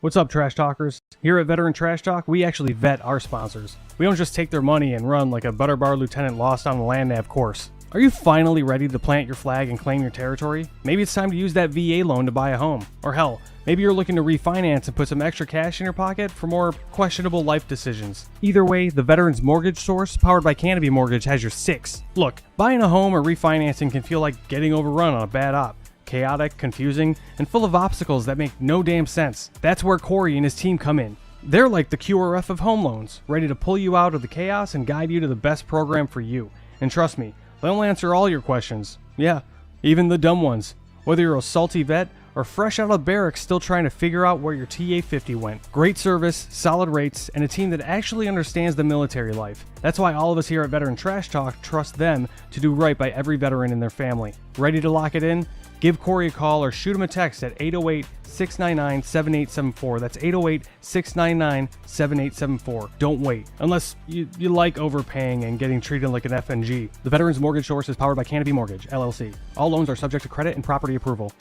What's up, Trash Talkers? Here at Veteran Trash Talk, we actually vet our sponsors. We don't just take their money and run like a Butterbar lieutenant lost on a land nav course. Are you finally ready to plant your flag and claim your territory? Maybe it's time to use that VA loan to buy a home. Or hell, maybe you're looking to refinance and put some extra cash in your pocket for more questionable life decisions. Either way, the Veterans Mortgage Source, powered by Canopy Mortgage, has your six. Look, buying a home or refinancing can feel like getting overrun on a bad op. Chaotic, confusing, and full of obstacles that make no damn sense. That's where Corey and his team come in. They're like the QRF of home loans, ready to pull you out of the chaos and guide you to the best program for you. And trust me, they'll answer all your questions. Yeah, even the dumb ones. Whether you're a salty vet or fresh out of barracks still trying to figure out where your TA-50 went. Great service, solid rates, and a team that actually understands the military life. That's why all of us here at Veteran Trash Talk trust them to do right by every veteran and their family. Ready to lock it in? Give Corey a call or shoot him a text at 808-699-7874. That's 808-699-7874. Don't wait. Unless you like overpaying and getting treated like an FNG. The Veterans Mortgage Source is powered by Canopy Mortgage, LLC. All loans are subject to credit and property approval.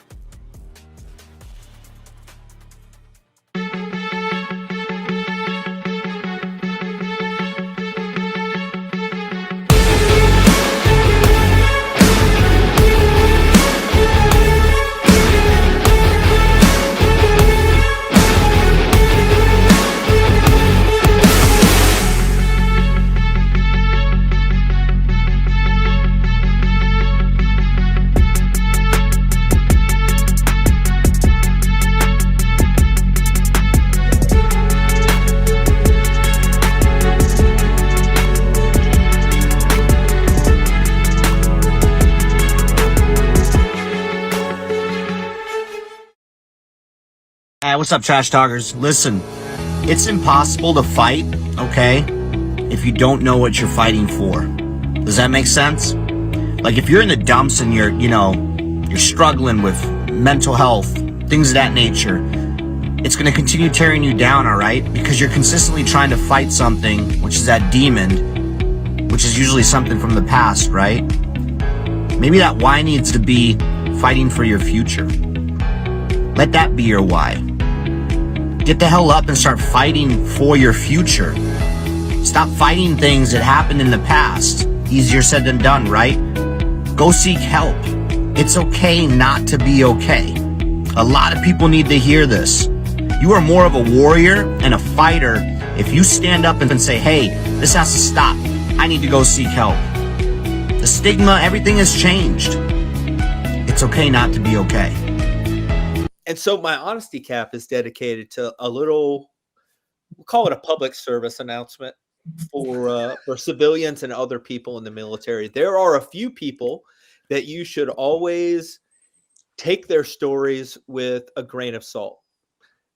What's up, Trash Talkers? Listen, it's impossible to fight, okay, if you don't know what you're fighting for. Does that make sense? Like, if you're in the dumps and you're struggling with mental health, things of that nature, it's going to continue tearing you down, all right? Because you're consistently trying to fight something, which is that demon, which is usually something from the past, right? Maybe that why needs to be fighting for your future. Let that be your why. Get the hell up and start fighting for your future. Stop fighting things that happened in the past. Easier said than done, right? Go seek help. It's okay not to be okay. A lot of people need to hear this. You are more of a warrior and a fighter if you stand up and say, hey, this has to stop. I need to go seek help. The stigma, everything has changed. It's okay not to be okay. And so my honesty cap is dedicated to a little, we'll call it a public service announcement for civilians and other people in the military. There are a few people that you should always take their stories with a grain of salt.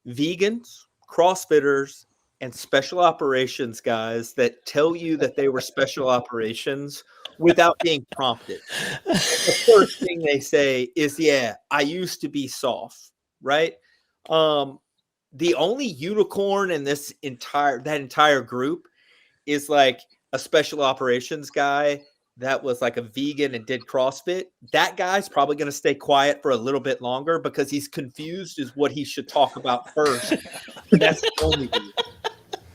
Vegans, CrossFitters, and special operations guys that tell you that they were special operations without being prompted. The first thing they say is, yeah, I used to be soft. Right. The only unicorn in that entire group is like a special operations guy that was like a vegan and did CrossFit. That guy's probably going to stay quiet for a little bit longer because he's confused as what he should talk about first. That's the only reason.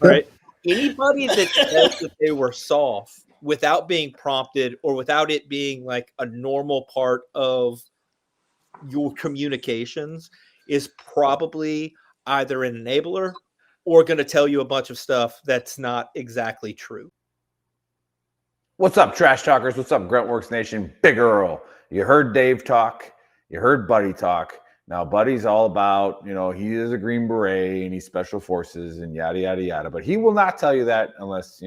Right. Anybody that says that they were soft without being prompted or without it being like a normal part of your communications is probably either an enabler or going to tell you a bunch of stuff that's not exactly true. What's up, Trash Talkers? What's up, Gruntworks Nation? Big Earl. You heard Dave talk. You heard Buddy talk. Now, Buddy's all about, he is a Green Beret and he's Special Forces and yada, yada, yada. But he will not tell you that unless,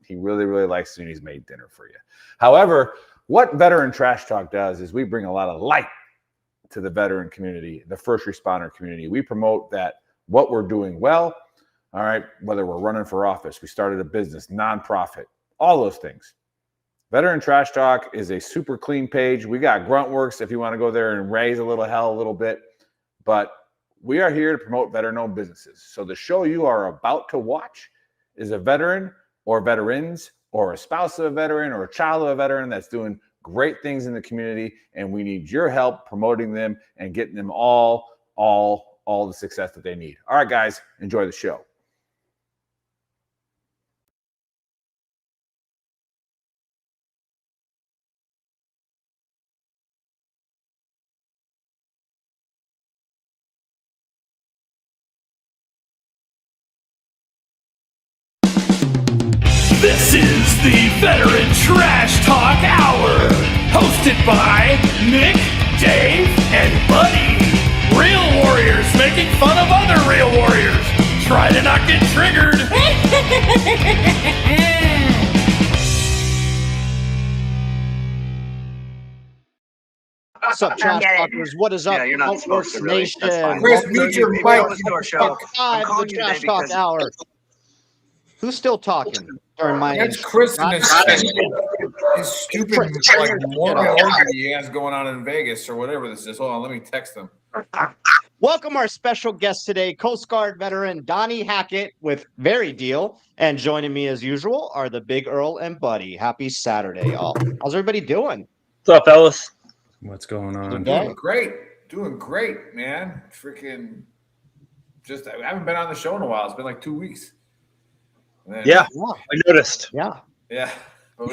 he really, really likes you and he's made dinner for you. However, what Veteran Trash Talk does is we bring a lot of light to the veteran community, the first responder community. We promote that what we're doing well, all right, whether we're running for office, we started a business, nonprofit, all those things. Veteran Trash Talk is a super clean page. We got Gruntworks if you want to go there and raise a little hell a little bit, but we are here to promote veteran-owned businesses. So the show you are about to watch is a veteran or veterans or a spouse of a veteran or a child of a veteran that's doing great things in the community, and we need your help promoting them and getting them all all the success that they need. All right, guys, enjoy the show. This is the Veteran Trash Talk Hour, hosted by Nick, Dave, and Buddy. Real warriors making fun of other real warriors. Try to not get triggered. What's up, Trash Talkers? What is up? Yeah, you're not supposed to really. Nation. That's fine. Welcome Chris, mute to your the mic. Listen to our show. I'm Live calling the you today Trash Talk because Hour. Who's still talking during my That's Chris and his stupid like moron he has going on in Vegas or whatever this is. Hold on, let me text him. Welcome our special guest today, Coast Guard veteran Donnie Hackett with Very Deal. And joining me as usual are the Big Earl and Buddy. Happy Saturday, all. How's everybody doing? What's up, fellas? What's going on? Okay. Doing great, man. Freaking just I haven't been on the show in a while. It's been like 2 weeks. Yeah, I noticed. Yeah. Yeah. But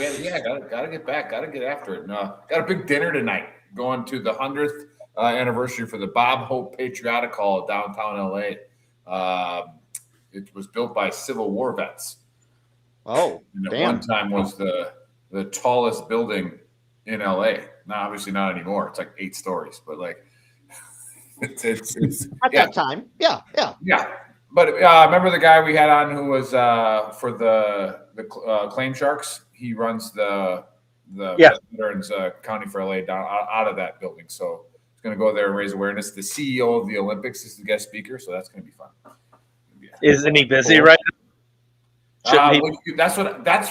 gotta get back, gotta get after it. No, got a big dinner tonight. Going to the 100th anniversary for the Bob Hope Patriotic Hall downtown LA. It was built by Civil War vets. Oh, and at damn. one time was the tallest building in LA. Now, obviously not anymore. It's like 8 stories, but like it's At that time. Yeah. But remember the guy we had on who was for the Claim Sharks? He runs the Veterans County for LA down out of that building. So he's going to go there and raise awareness. The CEO of the Olympics is the guest speaker, so that's going to be fun. Isn't he busy right now? That's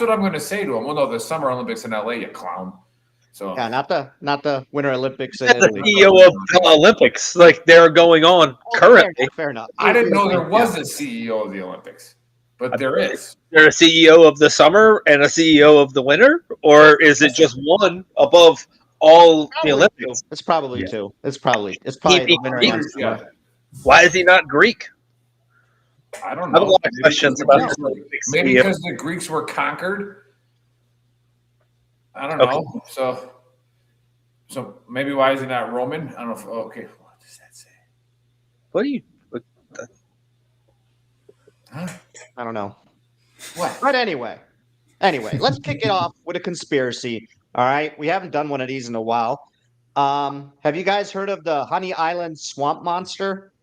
what I'm going to say to him. Well, no, the Summer Olympics in LA, you clown. So Yeah, not the Winter Olympics. That's the CEO of the Olympics. Like they're going on currently. Fair enough. I didn't know there was a CEO of the Olympics, but there is. They're a CEO of the summer and a CEO of the winter, or is it just one above all the Olympics? It's probably two. It's probably the Winter Greek. Olympics. Yeah. Why is he not Greek? I don't I have a know. lot of questions about this. Maybe because the Greeks were conquered. I don't know. So maybe why is he not Roman? I don't know. Okay, what does that say? What do you? Huh? I don't know. What? But anyway, let's kick it off with a conspiracy. All right, we haven't done one of these in a while. Have you guys heard of the Honey Island swamp monster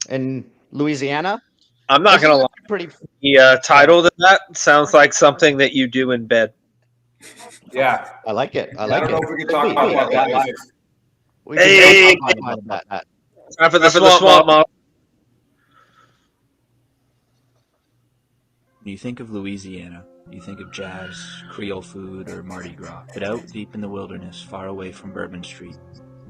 in Louisiana? I'm not going to lie. Pretty. The title of that sounds like something that you do in bed. Yeah. I like it. I I like don't know it. if we can talk about that. We can Hey, talk about that. Time for the swamp mob. When you think of Louisiana, you think of jazz, Creole food, or Mardi Gras. But out deep in the wilderness, far away from Bourbon Street,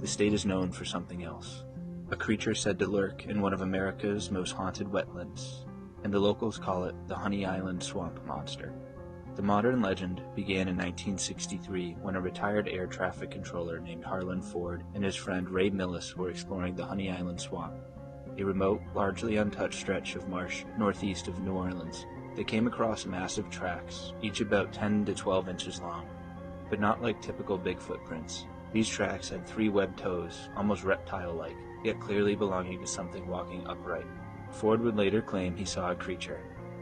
the state is known for something else. A creature said to lurk in one of America's most haunted wetlands, and the locals call it the Honey Island Swamp Monster. The modern legend began in 1963 when a retired air traffic controller named Harlan Ford and his friend Ray Millis were exploring the Honey Island Swamp, a remote, largely untouched stretch of marsh northeast of New Orleans. They came across massive tracks, each about 10 to 12 inches long, but not like typical Bigfoot prints. These tracks had 3 webbed toes, almost reptile-like, yet clearly belonging to something walking upright. Ford would later claim he saw a creature,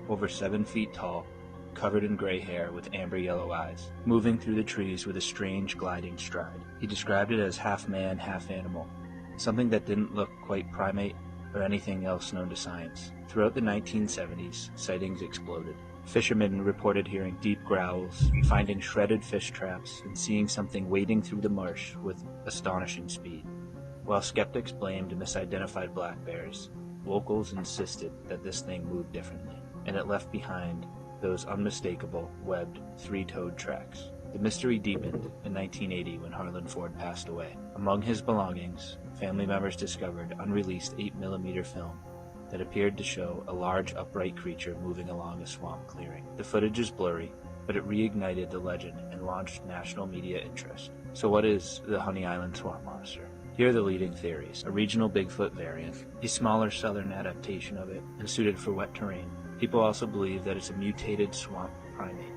over 7 feet tall, covered in gray hair with amber yellow eyes, moving through the trees with a strange gliding stride. He described it as half man, half animal, something that didn't look quite primate or anything else known to science. Throughout the 1970s, sightings exploded. Fishermen reported hearing deep growls, finding shredded fish traps, and seeing something wading through the marsh with astonishing speed. While skeptics blamed misidentified black bears, locals insisted that this thing moved differently, and it left behind those unmistakable, webbed, 3-toed tracks. The mystery deepened in 1980 when Harlan Ford passed away. Among his belongings, family members discovered unreleased 8mm film that appeared to show a large upright creature moving along a swamp clearing. The footage is blurry, but it reignited the legend and launched national media interest. So what is the Honey Island Swamp Monster? Here are the leading theories. A regional Bigfoot variant, a smaller southern adaptation of it, and suited for wet terrain. People also believe that it's a mutated swamp primate.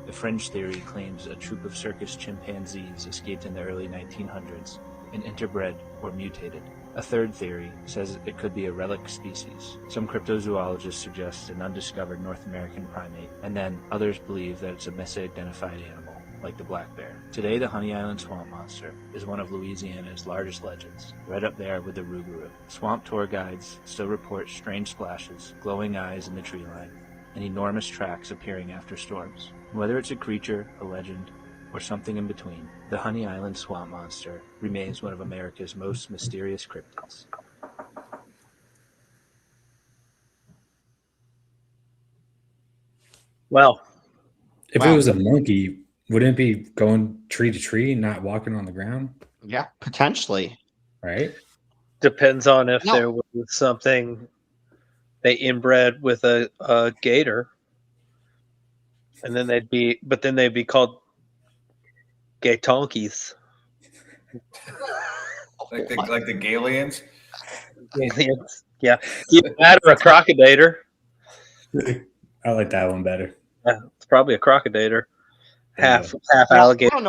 The fringe theory claims a troop of circus chimpanzees escaped in the early 1900s and interbred or mutated. A third theory says it could be a relic species. Some cryptozoologists suggest an undiscovered North American primate, and then others believe that it's a misidentified animal, like the black bear. Today, the Honey Island swamp monster is one of Louisiana's largest legends, right up there with the rougarou. Swamp tour guides still report strange splashes, glowing eyes in the tree line, and enormous tracks appearing after storms. Whether it's a creature, a legend, or something in between, the Honey Island swamp monster remains one of America's most mysterious cryptids. Well, If it was a monkey, wouldn't it be going tree to tree, not walking on the ground? Yeah, potentially. Right? depends on if there was something they inbred with a gator, and then they'd be called gay tonkeys. like the Galians. Aliens. Yeah. Either that or a crocodiler. I like that one better. Yeah, it's probably a crocodiler. Half Well, alligator. I don't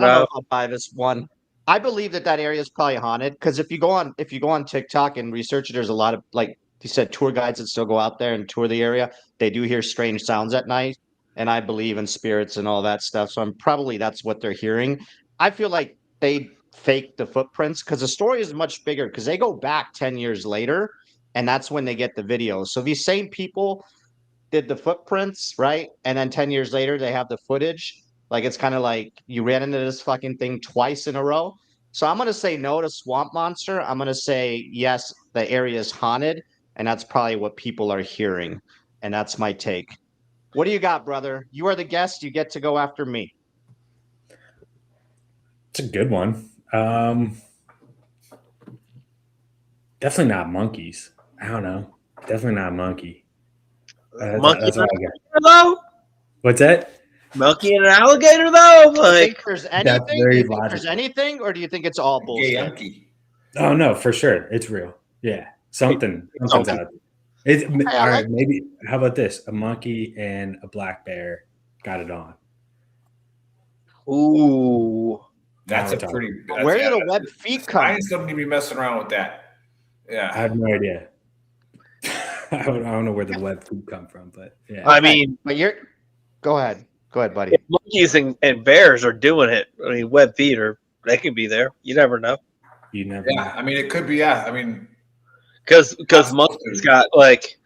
know if I'll buy this one. I believe that area is probably haunted because if you go on TikTok and research it, there's a lot of, like you said, tour guides that still go out there and tour the area. They do hear strange sounds at night, and I believe in spirits and all that stuff. So that's what they're hearing. I feel like they faked the footprints because the story is much bigger because they go back 10 years later, and that's when they get the videos. So these same people did the footprints, right? And then 10 years later, they have the footage. Like, it's kind of like you ran into this fucking thing twice in a row. So I'm going to say no to Swamp Monster. I'm going to say yes, the area is haunted. And that's probably what people are hearing. And that's my take. What do you got, brother? You are the guest. You get to go after me. It's a good one. Definitely not monkeys. I don't know. Definitely not a monkey. Monkey that's all I got. though? What's that? Monkey and an alligator though? Do you think there's anything? Do very you think logical. there's anything, or do you think it's all bullshit? Oh no, for sure, it's real. Yeah, something's out there. All right, maybe. How about this? A monkey and a black bear got it on. Ooh, That's Now a pretty. Where did the web feet come? Science doesn't need to be messing around with that. Yeah, I have no idea. I don't know where the web food come from, but yeah. I mean, but go ahead, buddy. if monkeys and bears are doing it, I mean, web feet they can be there. You never know. You never. Yeah, know. I mean, it could be. Yeah, I mean, because monkeys got like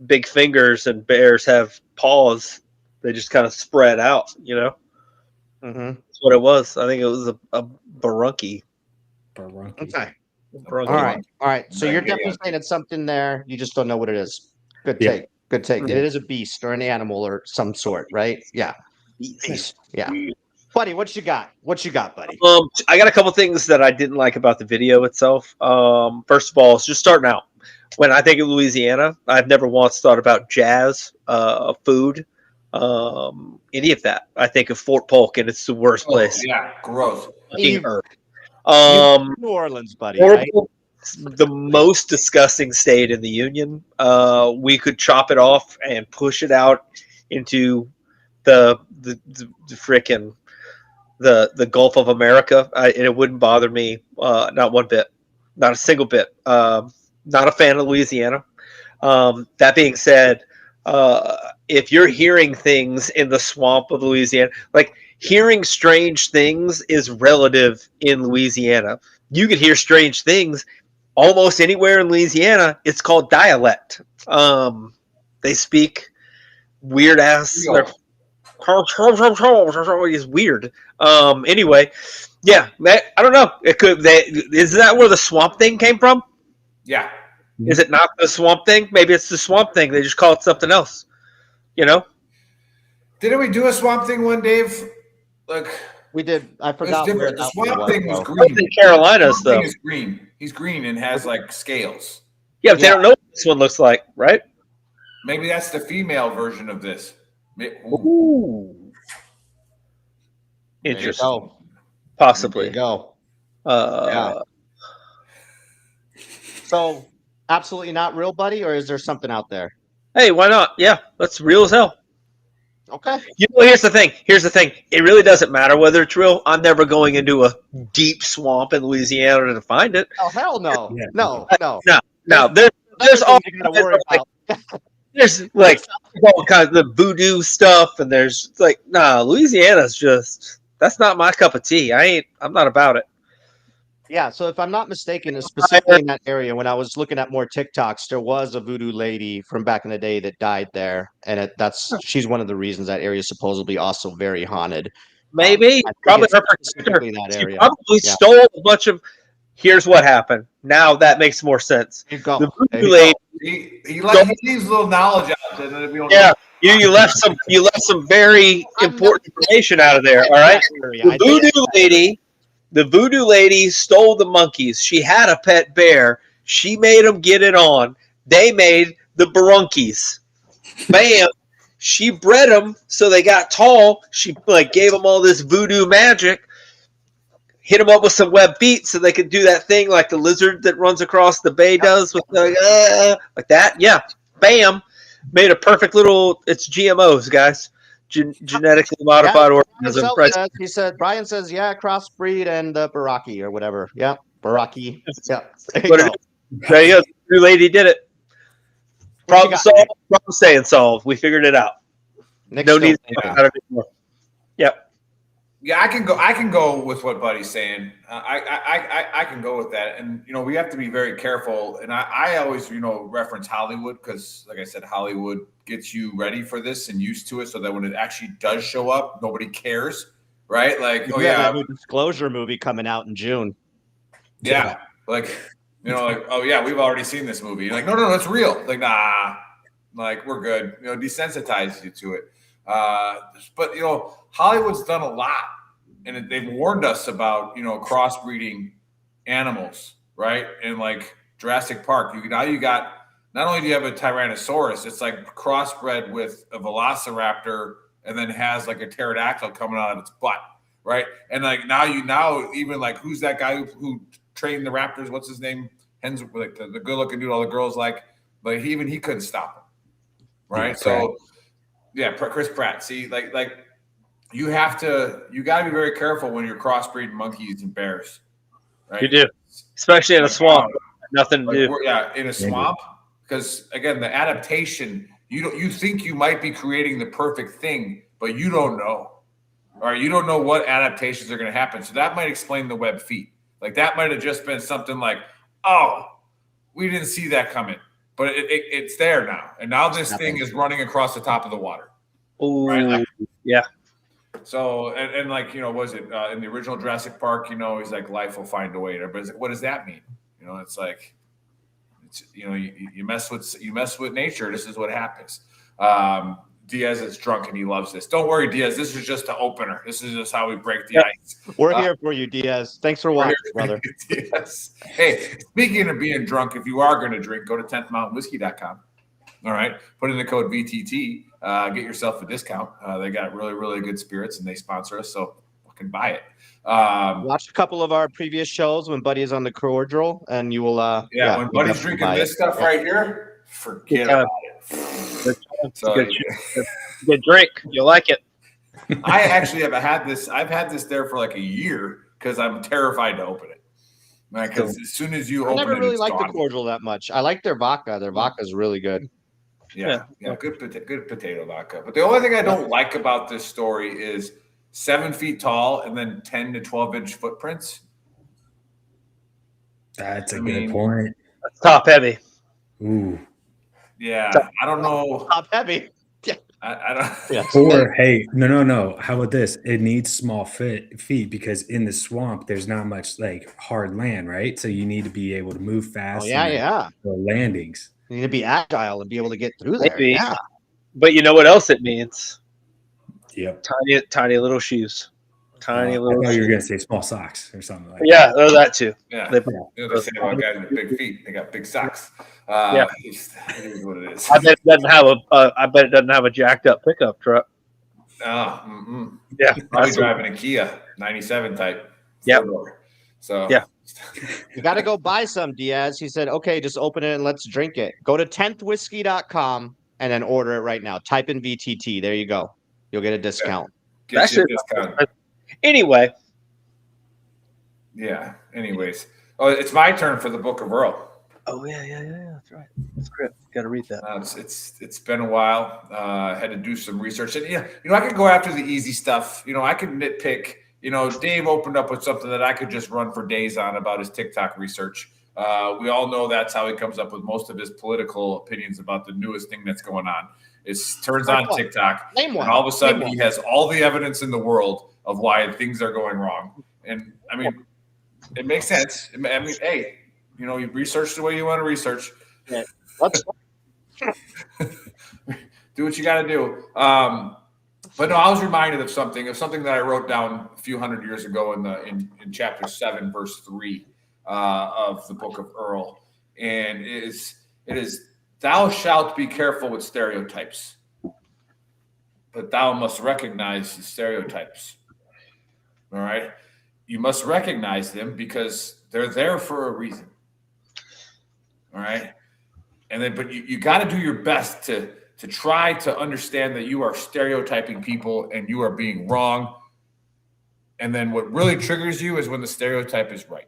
big fingers and bears have paws. They just kind of spread out. You know. Mm-hmm. That's what it was. I think it was a barunky. Okay. Barunky. All right. So you're definitely saying it's something there. You just don't know what it is. Good take. Yeah. Good take. It is a beast or an animal or some sort, right? Yeah. Beast. Yeah. Buddy, what you got? What you got, buddy? I got a couple things that I didn't like about the video itself. First of all, it's just starting out. When I think of Louisiana, I've never once thought about jazz, food, any of that. I think of Fort Polk, and it's the worst place. Yeah, gross. Fucking earth. New Orleans, buddy. Right? The most disgusting state in the union. We could chop it off and push it out into the frickin' the Gulf of America, and it wouldn't bother me not one bit, not a single bit. Not a fan of Louisiana. That being said, if you're hearing things in the swamp of Louisiana, like hearing strange things is relative in Louisiana. You can hear strange things almost anywhere in Louisiana. It's called dialect. They speak weird ass. It's weird. Anyway, yeah, I don't know. It could. Is that where the swamp thing came from? Yeah. Is it not the swamp thing? Maybe it's the swamp thing. They just call it something else. You know? Didn't we do a swamp thing one, Dave? Like we did. I forgot. Where the swamp thing was I green. think Carolinas, though. Is green. He's green and has like scales. Yeah, but they don't know what this one looks like, right? Maybe that's the female version of this. Ooh. Interesting. Possibly. There you go. So absolutely not real, buddy, or is there something out there? Hey, why not? Yeah, that's real as hell. Okay. You know, here's the thing. It really doesn't matter whether it's real. I'm never going into a deep swamp in Louisiana to find it. Oh hell no, Yeah. no, no. No. There's Other all things you gotta worry like, about. there's like all kinds of the voodoo stuff, and there's like Louisiana's just that's not my cup of tea. I'm not about it. Yeah, so if I'm not mistaken, specifically in that area, when I was looking at more TikToks, there was a voodoo lady from back in the day that died there, and she's one of the reasons that area is supposedly also very haunted. Maybe I think probably it's her protector. specifically that She area. probably Yeah. stole a bunch of. Here's what happened. Now that makes more sense. There you go. The There voodoo you lady. He leaves a little knowledge out there that we don't Yeah, know. you left some very important information out of there. All right, the voodoo lady stole the monkeys. She had a pet bear. She made them get it on. They made the barunkies. Bam. She bred them so they got tall. She gave them all this voodoo magic. Hit them up with some web feet so they could do that thing like the lizard that runs across the bay does with like that. Yeah, bam, made a perfect little. It's GMOs, guys. Genetically modified organism. Brian says, yeah, crossbreed and Baraki or whatever. Yeah, Baraki. Yeah, there you go. The lady did it. Problem solved. Problem staying solved. We figured it out. No need to think about it anymore. Yep. Yeah, I can go with what Buddy's saying. I can go with that, and we have to be very careful. And I always reference Hollywood because, like I said, Hollywood gets you ready for this and used to it, so that when it actually does show up, nobody cares, right? Like, that new Disclosure movie coming out in June. Yeah, like oh yeah, we've already seen this movie. You're like, no, it's real. Like, nah, like we're good. Desensitize you to it. But Hollywood's done a lot, and they've warned us about crossbreeding animals, right? And like Jurassic Park, you got not only do you have a Tyrannosaurus, it's like crossbred with a Velociraptor, and then has like a pterodactyl coming out of its butt, right? And like now even like who's that guy who trained the raptors? What's his name? Like the good looking dude. All the girls like even he couldn't stop him, right? So. Yeah, Chris Pratt. See, like you got to be very careful when you're crossbreeding monkeys and bears. Right? You do, especially in a swamp. Nothing to do. Yeah, in a swamp, because again, the adaptation. You think you might be creating the perfect thing, but you don't know. All right, you don't know what adaptations are going to happen. So that might explain the web feet. Like that might have just been something like, oh, we didn't see that coming. But it's there now. And now this thing is running across the top of the water. Oh, right? Yeah. So, and like, was it in the original Jurassic Park, he's like, life will find a way. And everybody's like, what does that mean? It's like, you mess with nature. This is what happens. Diaz is drunk and he loves this. Don't worry, Diaz. This is just the opener. This is just how we break the ice. We're here for you, Diaz. Thanks for watching, brother. Yes. Hey, speaking of being drunk, if you are going to drink, go to 10thmountainwhiskey.com. All right. Put in the code VTT. Get yourself a discount. They got really, really good spirits and they sponsor us. So fucking buy it. Watch a couple of our previous shows when Buddy is on the cordial and you will. When Buddy's drinking this stuff right here, forget about it. So, good drink. You'll like it. I actually have had this. I've had this there for like a year because I'm terrified to open it. Because as soon as you open it, I never really liked gone. the cordial that much. I like their vodka. Their vodka is really good. Yeah, good potato vodka. But the only thing I don't like about this story is 7 feet tall and then 10 to 12-inch footprints. That's a good point. That's top heavy. Ooh. Yeah, I don't know. Top heavy. Yeah. I don't. Yeah. Or hey, no. How about this? It needs small feet because in the swamp there's not much like hard land, right? So you need to be able to move fast. Oh, yeah. The landings. You need to be agile and be able to get through there. Maybe. Yeah. But you know what else it means? Yep. Tiny little shoes. Tiny little. I thought shoes. you were gonna say small socks or something like that. Yeah, that too. Yeah. They say about guys with big feet. They got big socks. It is what it is. I bet it doesn't have a jacked up pickup truck. Yeah, Probably driving a Kia 97 type. Yeah. So yeah, You got to go buy some, Diaz. He said, okay, just open it and let's drink it. Go to 10thwhiskey.com and then order it right now. Type in VTT. There you go. You'll get a discount. Get you a discount. Anyway. Yeah. Anyways. Oh, it's my turn for the Book of Earl. Oh yeah. That's right. That's great. Got to read that. It's been a while. Had to do some research, and I could go after the easy stuff. I could nitpick. Dave opened up with something that I could just run for days on about his TikTok research. We all know that's how he comes up with most of his political opinions about the newest thing that's going on. It turns on TikTok, and all of a sudden he has all the evidence in the world of why things are going wrong. And I mean, it makes sense. I mean, hey, you research the way you want to research. Yeah. Do what you got to do. But no, I was reminded of something that I wrote down a few hundred years ago in chapter 7, verse 3 of the Book of Earl, and it is thou shalt be careful with stereotypes, but thou must recognize the stereotypes. All right, you must recognize them because they're there for a reason. All right, and then but you got to do your best to try to understand that you are stereotyping people and you are being wrong. And then what really triggers you is when the stereotype is right.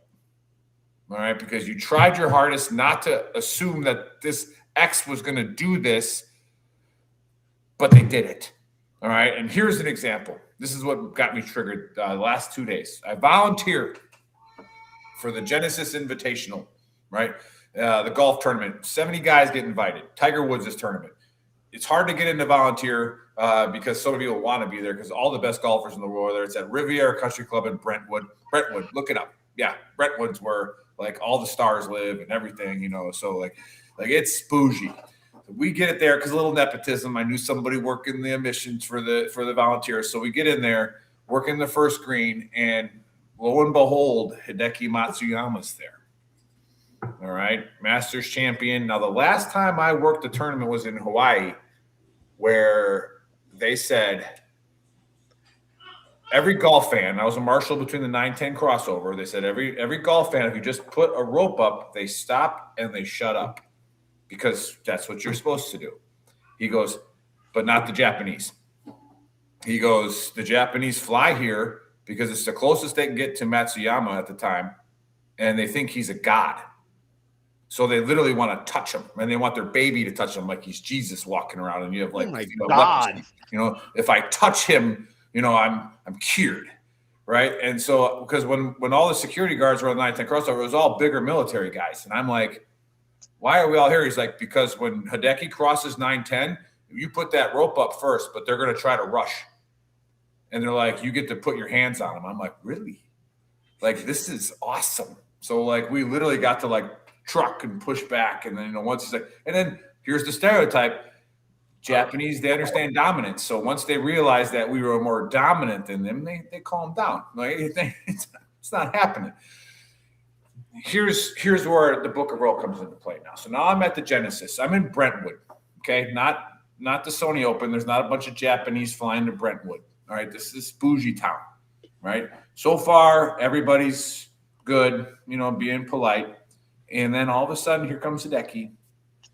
All right. Because you tried your hardest not to assume that this X was going to do this, but they did it. All right. And here's an example. This is what got me triggered the last 2 days. I volunteered for the Genesis Invitational, right? The golf tournament. 70 guys get invited. Tiger Woods' tournament. It's hard to get into volunteer because so many people want to be there because all the best golfers in the world are there. It's at Riviera Country Club in Brentwood. Brentwood, look it up. Yeah, Brentwood's where like all the stars live and everything, So like it's bougie. So we get it there because a little nepotism. I knew somebody working the admissions for the volunteers, so we get in there, working the first green, and lo and behold, Hideki Matsuyama's there. All right, Masters champion. Now the last time I worked the tournament was in Hawaii, where they said every golf fan, I was a marshal between the 9-10 crossover. They said every golf fan, if you just put a rope up, they stop and they shut up because that's what you're supposed to do. He goes, but not the Japanese. He goes, the Japanese fly here because it's the closest they can get to Matsuyama at the time, and they think he's a god. So they literally want to touch him, and they want their baby to touch him like he's Jesus walking around. And you have like, God. If I touch him, I'm cured, right? And so because when all the security guards were on the 9-10 crossover, it was all bigger military guys, and I'm like, why are we all here? He's like, because when Hideki crosses 9-10, you put that rope up first, but they're going to try to rush, and they're like, you get to put your hands on him. I'm like, really? Like this is awesome. So like we literally got to like truck and push back, and then once he's like, and then here's the stereotype: Japanese, they understand dominance. So once they realized that we were more dominant than them, they calmed down. Like it's not happening. Here's where the Book of Earl comes into play now. So now I'm at the Genesis. I'm in Brentwood. Okay, not the Sony Open. There's not a bunch of Japanese flying to Brentwood. All right, this is bougie town. Right. So far, everybody's good. Being polite. And then all of a sudden, here comes Hideki.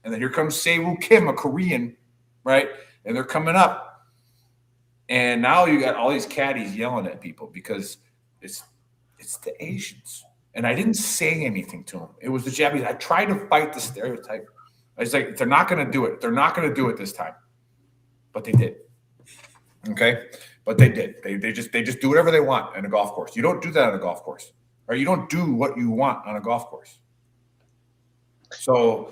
And then here comes Sewoo Kim, a Korean, right? And they're coming up. And now you got all these caddies yelling at people because it's the Asians. And I didn't say anything to them. It was the Japanese. I tried to fight the stereotype. I was like, they're not going to do it. They're not going to do it this time. But they did. Okay? But they did. They just do whatever they want on a golf course. You don't do that on a golf course. Or you don't do what you want on a golf course. So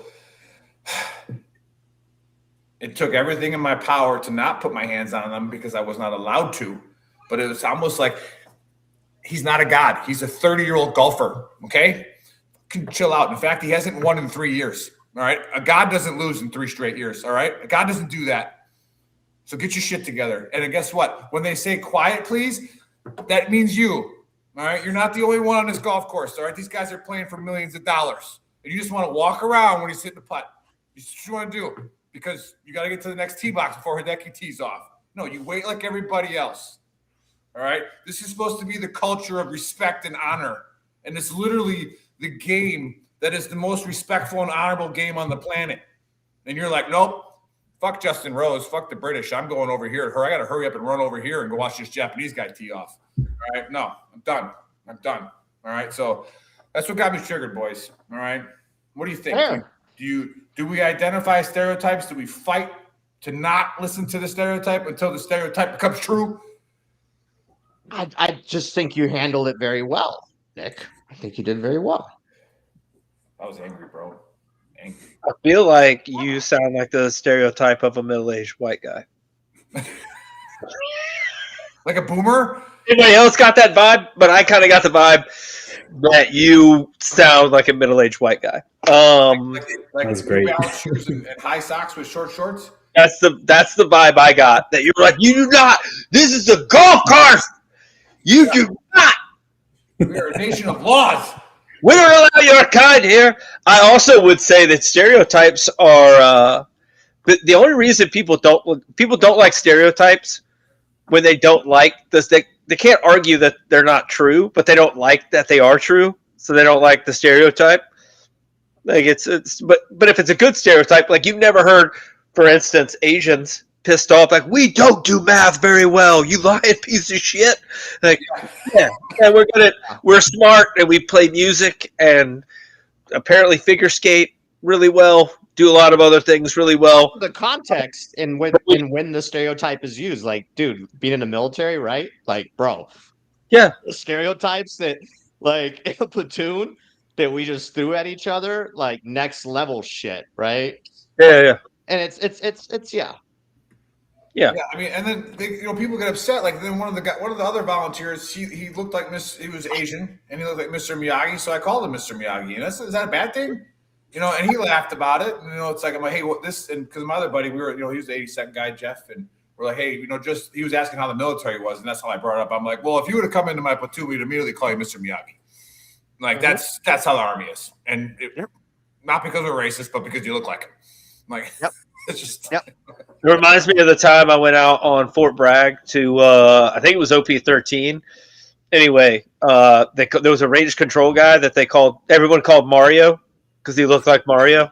it took everything in my power to not put my hands on them because I was not allowed to. But it was almost like he's not a god. He's a 30-year-old golfer, okay? Can chill out. In fact, he hasn't won in 3 years, all right? A god doesn't lose in 3 straight years, all right? A god doesn't do that. So get your shit together. And guess what? When they say quiet, please, that means you, all right? You're not the only one on this golf course, all right? These guys are playing for millions of dollars. And you just want to walk around when he's hitting the putt. That's what you want to do because you got to get to the next tee box before Hideki tees off. No, you wait like everybody else. All right? This is supposed to be the culture of respect and honor. and it's literally the game that is the most respectful and honorable game on the planet. And you're like, nope, fuck Justin Rose, fuck the British. I'm going over here. I got to hurry up and run over here and go watch this Japanese guy tee off. All right, no, I'm done. All right, so that's what got me triggered, boys. All right, what do you think? Fair. Do we identify stereotypes? Do we fight to not listen to the stereotype until the stereotype becomes true? I just think you handled it very well, Nick. I think you did very well. I was angry, bro. Angry. I feel like you sound like the stereotype of a middle-aged white guy. Like a boomer? Anybody else got that vibe? But I kind of got the vibe that you sound like a middle-aged white guy. Like That's great. shoes and high socks with short shorts? That's the vibe I got. That you're like, you do not. This is a golf course. You do not. We are a nation of laws. We don't allow your kind here. I also would say that stereotypes are the only reason people don't like stereotypes when they don't like this. They can't argue that they're not true, but they don't like that they are true, so they don't like the stereotype. Like but if it's a good stereotype, like you've never heard, for instance, Asians pissed off like, we don't do math very well, you lying piece of shit. Like, yeah, we're smart and we play music and apparently figure skate really well, do a lot of other things really well. The context in when the stereotype is used, like, dude, being in the military, right? Like, bro, yeah, the stereotypes that, like, in a platoon that we just threw at each other, like, next level shit, right? Yeah. And it's Yeah. I mean, and then people get upset. Like then one of the other volunteers, he looked like he was Asian and he looked like Mr. Miyagi, so I called him Mr. Miyagi. And is that a bad thing? And he laughed about it. And, it's like I'm like, hey, what this? And because my other buddy, we were, he was the 82nd guy, Jeff, and we're like, hey, just he was asking how the military was, and that's how I brought it up. I'm like, well, if you would have come into my platoon, we'd immediately call you Mr. Miyagi. Like that's how the Army is, and not because we're racist, but because you look like him. Like. Yep. It's just It reminds me of the time I went out on Fort Bragg to I think it was OP-13. Anyway, there was a range control guy that everyone called Mario because he looked like Mario,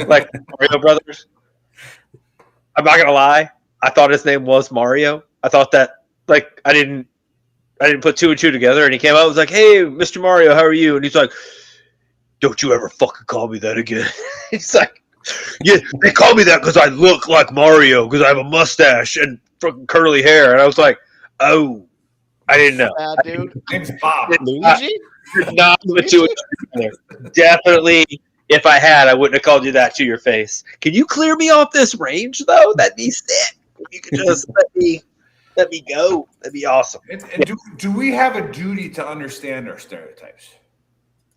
like Mario Brothers. I'm not gonna lie, I thought his name was Mario. I thought that I didn't put two and two together, and he came out and was like, "Hey, Mr. Mario, how are you?" And he's like, "Don't you ever fucking call me that again." He's like. Yeah, they call me that because I look like Mario because I have a mustache and fucking curly hair. And I was like, oh, I didn't know. Dude. Name's Bob. Luigi? Not the two together. Definitely, if I had, I wouldn't have called you that to your face. Can you clear me off this range, though? That'd be sick. If you could just let me go. That'd be awesome. And do we have a duty to understand our stereotypes?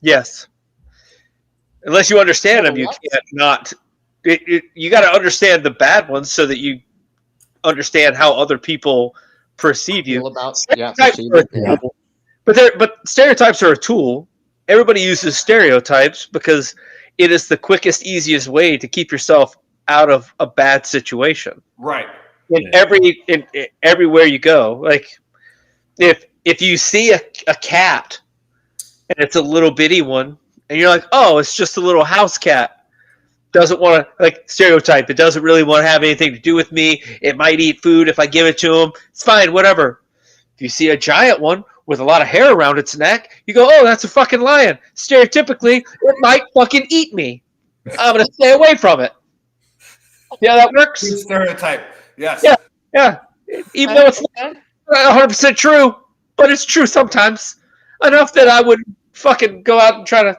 Yes. Unless you understand them, you can't not. You got to understand the bad ones so that you understand how other people perceive you. But stereotypes are a tool. Everybody uses stereotypes because it is the quickest, easiest way to keep yourself out of a bad situation. Right. Everywhere you go, like if you see a cat and it's a little bitty one. And you're like, oh, it's just a little house cat. Doesn't want to, stereotype. It doesn't really want to have anything to do with me. It might eat food if I give it to him. It's fine, whatever. If you see a giant one with a lot of hair around its neck, you go, oh, that's a fucking lion. Stereotypically, it might fucking eat me. I'm going to stay away from it. See how that works? Good stereotype. Yes. Yeah. Even though it's not 100% true, but it's true sometimes. Enough that I would fucking go out and try to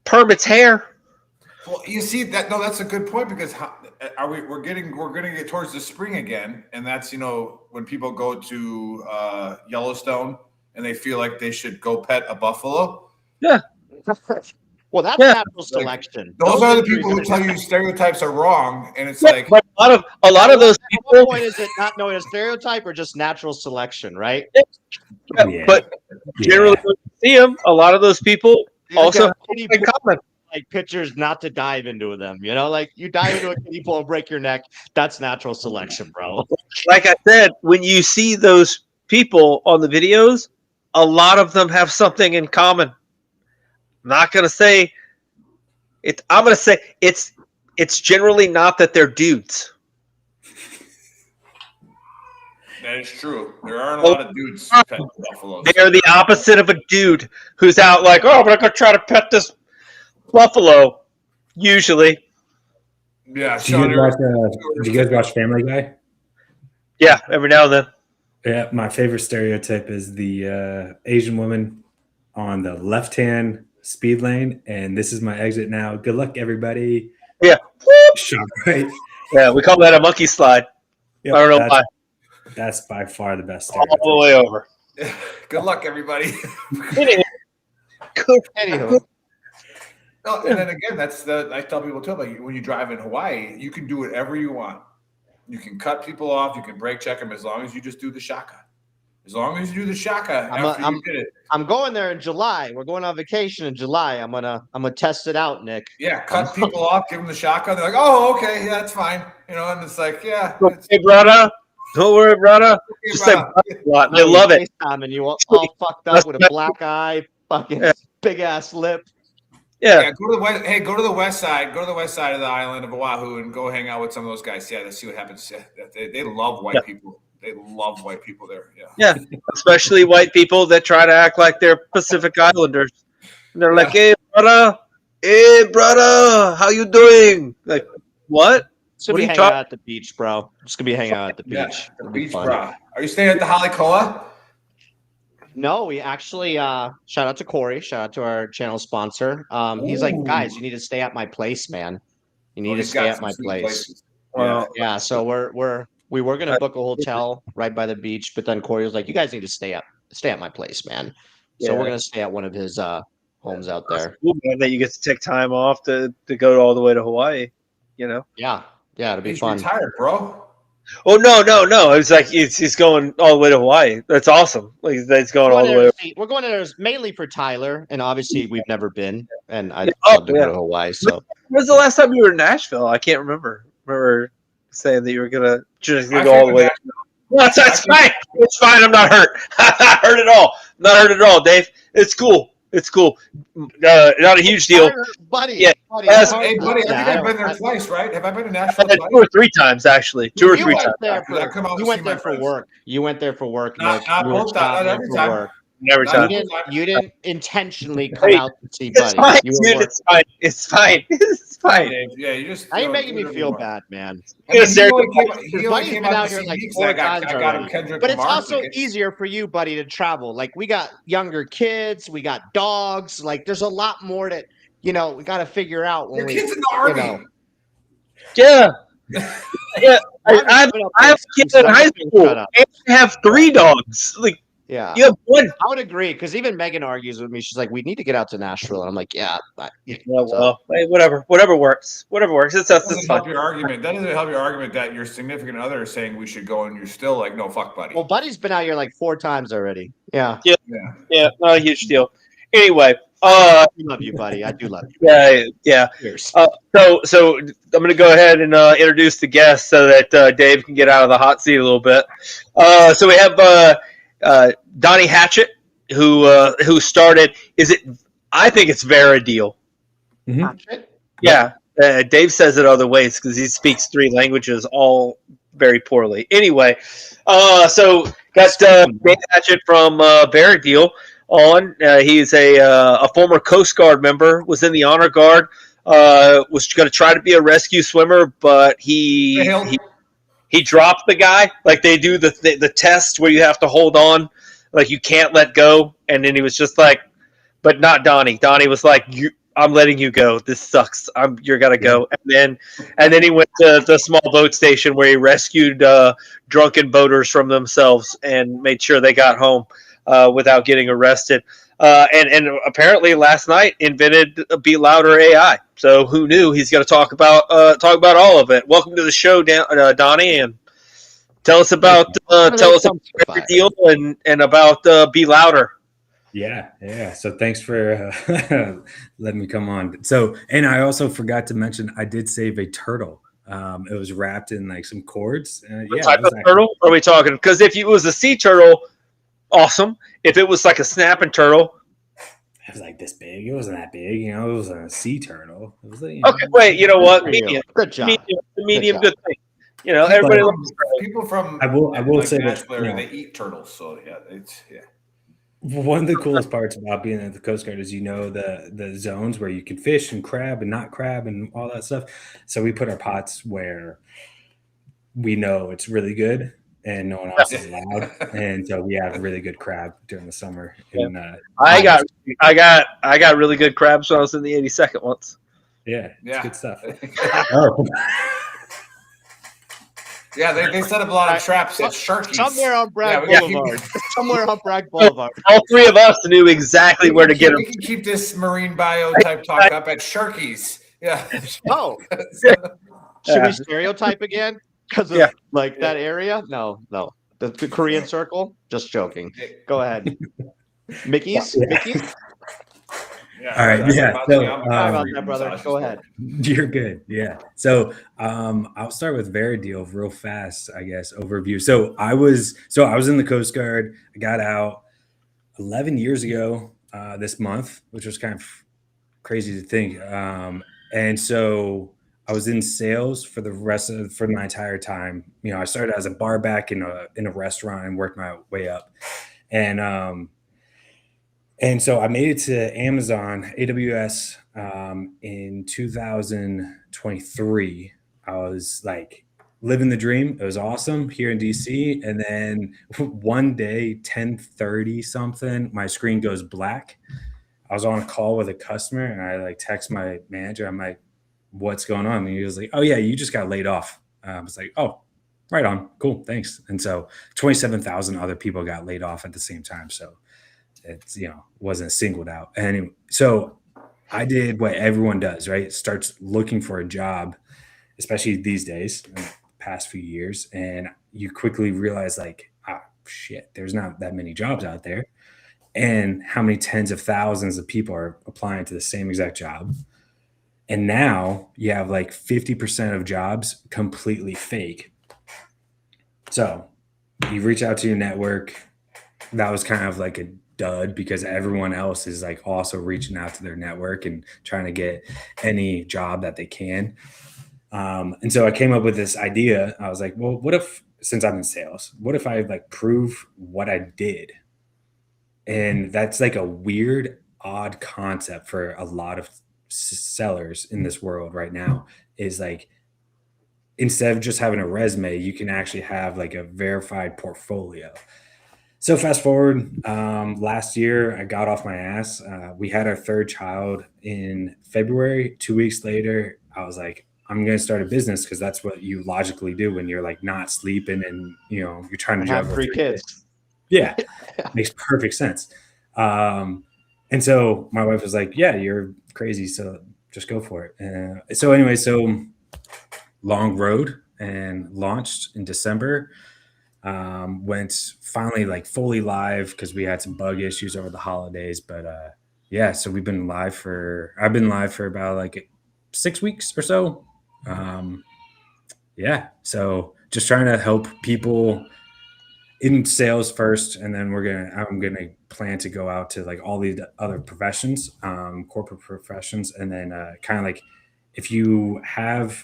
perm its hair. Well, you see that? No, that's a good point because we're getting towards the spring again, and that's when people go to Yellowstone and they feel like they should go pet a buffalo. Yeah. Well, that's natural selection. Those are the people who tell you stereotypes are wrong, and it's but a lot of those people. What point is it not knowing a stereotype or just natural selection, right? Yeah. But generally, when you see them, a lot of those people also have in common. Like pictures not to dive into them, like you dive into a kiddie pool and break your neck. That's natural selection, bro. Like I said, when you see those people on the videos, a lot of them have something in common. I'm not gonna say it. I'm gonna say it's generally not that they're dudes. That is true. There aren't a lot of dudes petting buffaloes. They are the opposite of a dude who's out like, oh, I'm gonna go try to pet this buffalo. Usually, Yeah. Do you guys watch Family Guy? yeah, every now and then. Yeah, my favorite stereotype is the Asian woman on the left-hand speed lane, and this is my exit now. Good luck, everybody. Yeah. Shot right. Yeah, we call that a monkey slide. Yep, I don't know why. That's by far the best All stereotype. the way over. Good luck, everybody. Anywho. No, and then again, I tell people too, like when you drive in Hawaii, you can do whatever you want. You can cut people off, you can brake check them as long as you just do the shaka. As long as you do the shaka you did it. I'm going there in July. We're going on vacation in July. I'm gonna test it out, Nick. Yeah, cut people off, give them the shaka. They're like, oh, okay, yeah, that's fine. And it's like, yeah. Hey, brother. Don't worry, brother. Just say a lot. They love it. And you all fucked up with a black eye, fucking big ass lip. Yeah. Go to the west. Hey, go to the west side. Go to the west side of the island of Oahu and go hang out with some of those guys. Yeah, let's see what happens. Yeah, they love white people. They love white people there. Yeah, especially white people that try to act like they're Pacific Islanders. And they're like, hey, brother, how you doing? Like, what? Just gonna be hanging out at the beach, bro. Just gonna be hanging out at the beach. Yeah, the beach, bro. Are you staying at the Halikoa? No, we actually shout out to Corey, shout out to our channel sponsor. He's like, guys, you need to stay at my place, man. You need to stay at my place. Yeah, so we were gonna book a hotel right by the beach, but then Corey was like, you guys need to stay at my place, man. So we're gonna stay at one of his homes out there. Cool, man, that you get to take time off to go all the way to Hawaii, Yeah, it'll be fun. He's retired, bro. Oh no! It was like he's going all the way to Hawaii. That's awesome. Like he's going all the way. We're going there mainly for Tyler, and obviously we've never been, and I'd love to go to Hawaii. So when was the last time you were in Nashville? I can't remember. Remember saying that you were gonna just go all the way. Well, that's fine. It's fine. I'm not hurt. Not hurt at all. Not hurt at all, Dave. It's cool. Not a huge deal. Buddy. Yeah. Hey, buddy, I think I've been there twice, right? Have I been to Nashville twice? 2 or 3 times, actually. 2 or 3 times. You went there for work. You went there for work, Nick. Not both times. Not every time. Every time. You didn't intentionally come out to see Buddy. It's fine. It's fine. It's fine. Yeah, you just. Now you're making me feel bad, man. He only came out out here like 4 4 times. times I got him already. Kendrick But it's Lamar also tickets. easier for you, Buddy, to travel. Like we got younger kids, we got dogs. Like there's a lot more that we got to figure out when Your kid's in the army. Yeah. Yeah. I have kids in high school. And I have 3 dogs. Like, yeah, you have 1. I would agree because even Megan argues with me. She's like, "We need to get out to Nashville," and I'm like, "Yeah, well, hey, whatever works. Whatever works. It's That doesn't fine." help your argument. That doesn't help your argument that your significant other is saying we should go, and you're still like, "No, fuck, Buddy." Well, Buddy's been out here like 4 times already. Yeah, Not a huge deal. Anyway, I love you, Buddy. I do love you. Yeah. Cheers. So I'm going to go ahead and introduce the guests so that Dave can get out of the hot seat a little bit. So we have Donnie Hatchett, who started. I think it's Verideal. Hatchet? Yeah. Dave says it other ways because he speaks 3 languages, all very poorly. Anyway, so got Dave Hatchett from Verideal on. He's a former Coast Guard member, was in the Honor Guard, was going to try to be a rescue swimmer, but he dropped the guy. Like they do the test where you have to hold on, like you can't let go. And then he was just like, but not Donnie. Donnie was like, I'm letting you go. This sucks. You're gotta go. And then he went to the small boat station where he rescued drunken boaters from themselves and made sure they got home without getting arrested. And apparently last night invented Be Louder AI. So who knew? He's going to talk about all of it. Welcome to the show, Donnie, and tell us about Deal and about Be Louder. Yeah. So thanks for letting me come on. So, and I also forgot to mention I did save a turtle. It was wrapped in like some cords. What type of turtle are we talking? Because if it was a sea turtle, awesome. If it was like a snapping turtle, It was like this big. It wasn't that big, you know. It was a sea turtle. It was, okay. Wait, you know what? Good for you. Medium, Good job. medium, job. good thing. You know, everybody loves people from I will say that, Nashville, you know, they eat turtles, so yeah. one of the coolest parts about being at the Coast Guard is the zones where you can fish and crab and not crab and all that stuff. So we put our pots where we know it's really good and no one else is allowed, and so we have really good crab during the summer. And I got really good crabs when I was in the 82nd once. Yeah, it's good stuff. Oh. Yeah, they set up a lot of traps at Sharky's. Somewhere on Bragg Boulevard. Somewhere on Bragg Boulevard. All three of us knew exactly where to get them. We can keep this marine bio type talk up at Sharky's. Yeah. Oh. Should we stereotype again? Because of that area? No. The Korean circle? Just joking. Go ahead. Mickey's? Mickey's? Yeah, all right. Yeah. Sorry about that, brother. Go ahead. You're good. Yeah. So I'll start with Verideal real fast, I guess, overview. So I was in the Coast Guard. I got out 11 years ago this month, which was kind of crazy to think. And so I was in sales for my entire time. You know, I started as a bar back in a restaurant and worked my way up. And so I made it to Amazon AWS in 2023. I was like living the dream. It was awesome here in DC. And then one day, 10:30 something, my screen goes black. I was on a call with a customer and I like text my manager. I'm like, what's going on? And he was like, oh yeah, you just got laid off. I was like, oh, right on. Cool. Thanks. And so 27,000 other people got laid off at the same time. So it's, you know, wasn't singled out. And anyway, so I did what everyone does, right? Starts looking for a job, especially these days, in the past few years. And you quickly realize like, shit, there's not that many jobs out there. And how many tens of thousands of people are applying to the same exact job. And now you have like 50% of jobs completely fake. So you reach out to your network. That was kind of like a dud because everyone else is like also reaching out to their network and trying to get any job that they can. And so I came up with this idea. I was like, well, what if, since I'm in sales, what if I like prove what I did? And that's like a weird, odd concept for a lot of sellers in this world right now, is like, instead of just having a resume, you can actually have like a verified portfolio. So fast forward, last year, I got off my ass. We had our third child in February. 2 weeks later, I was like, I'm going to start a business, because that's what you logically do when you're like not sleeping and, you know, you're trying to have 3 kids. Yeah, makes perfect sense. And so my wife was like, yeah, you're crazy, so just go for it. So anyway, so long road and launched in December. Went finally like fully live because we had some bug issues over the holidays, but yeah, so I've been live for about like 6 weeks or so. Yeah, so just trying to help people in sales first, and then I'm gonna plan to go out to like all these other professions, corporate professions, and then kind of like, if you have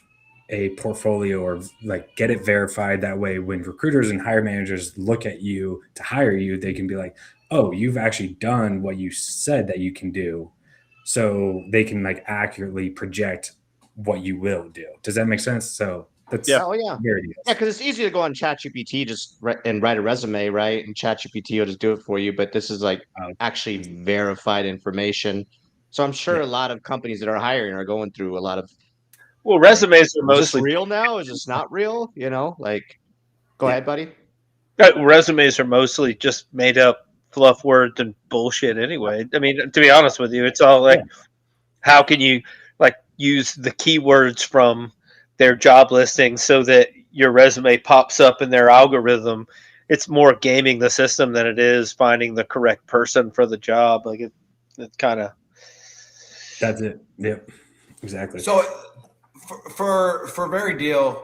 a portfolio or like get it verified, that way when recruiters and hire managers look at you to hire you, they can be like, oh, you've actually done what you said that you can do, so they can like accurately project what you will do. Does that make sense? So that's because it's easy to go on ChatGPT and write a resume, right? And ChatGPT will just do it for you. But this is like actually verified information. So I'm sure a lot of companies that are hiring are going through a lot of. Well, resumes are mostly is this real now. Is this not real? You know, like, go ahead, buddy. Resumes are mostly just made up fluff words and bullshit anyway. I mean, to be honest with you, it's all like, how can you like use the keywords from their job listing so that your resume pops up in their algorithm? It's more gaming the system than it is finding the correct person for the job. Like it's kind of. That's it. Yep. Exactly. So for Verideal,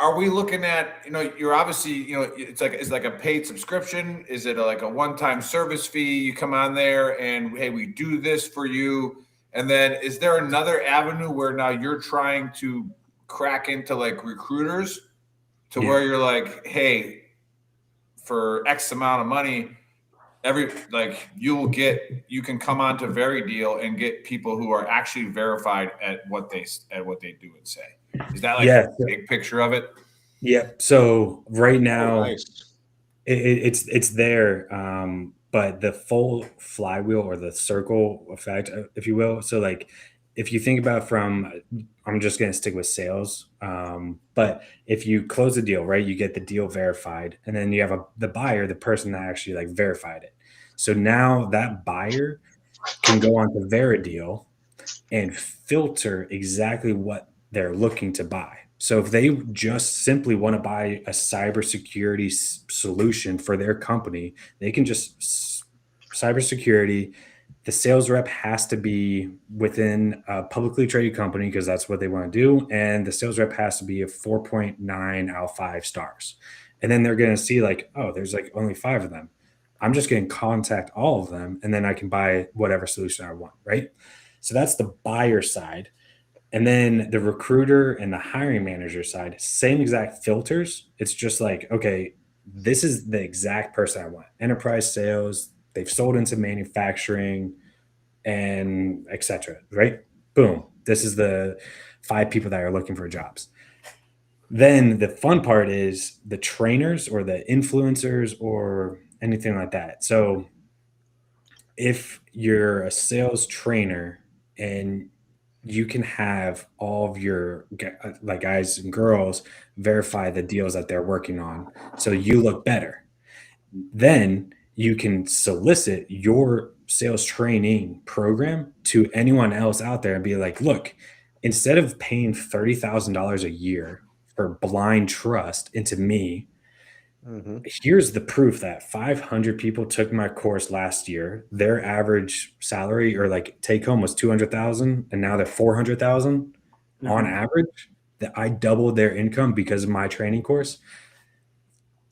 are we looking at, you're obviously, it's like a paid subscription. Is it like a one-time service fee? You come on there and, hey, we do this for you. And then is there another avenue where now you're trying to crack into like recruiters to where you're like, hey, for X amount of money, you can come on to VeryDeal and get people who are actually verified at what they do and say. Is that like a big picture of it? Yeah. So right now, it's there, but the full flywheel or the circle effect, if you will. So like, if you think about I'm just going to stick with sales. But if you close a deal, right, you get the deal verified, and then you have the buyer, the person that actually like verified it. So now that buyer can go on to VeryDeal and filter exactly what they're looking to buy. So if they just simply want to buy a cybersecurity solution for their company, they can just cybersecurity. The sales rep has to be within a publicly traded company because that's what they want to do. And the sales rep has to be a 4.9 out of 5 stars. And then they're going to see like, oh, there's like only 5 of them. I'm just going to contact all of them and then I can buy whatever solution I want, right? So that's the buyer side. And then the recruiter and the hiring manager side, same exact filters. It's just like, okay, this is the exact person I want. Enterprise sales, they've sold into manufacturing and et cetera, right? Boom. This is the 5 people that are looking for jobs. Then the fun part is the trainers or the influencers or anything like that. So if you're a sales trainer and you can have all of your like guys and girls verify the deals that they're working on so you look better, then you can solicit your sales training program to anyone else out there and be like, look, instead of paying $30,000 a year for blind trust into me, here's the proof that 500 people took my course last year. Their average salary or like take home was 200,000, and now they're 400,000 on average. That I doubled their income because of my training course.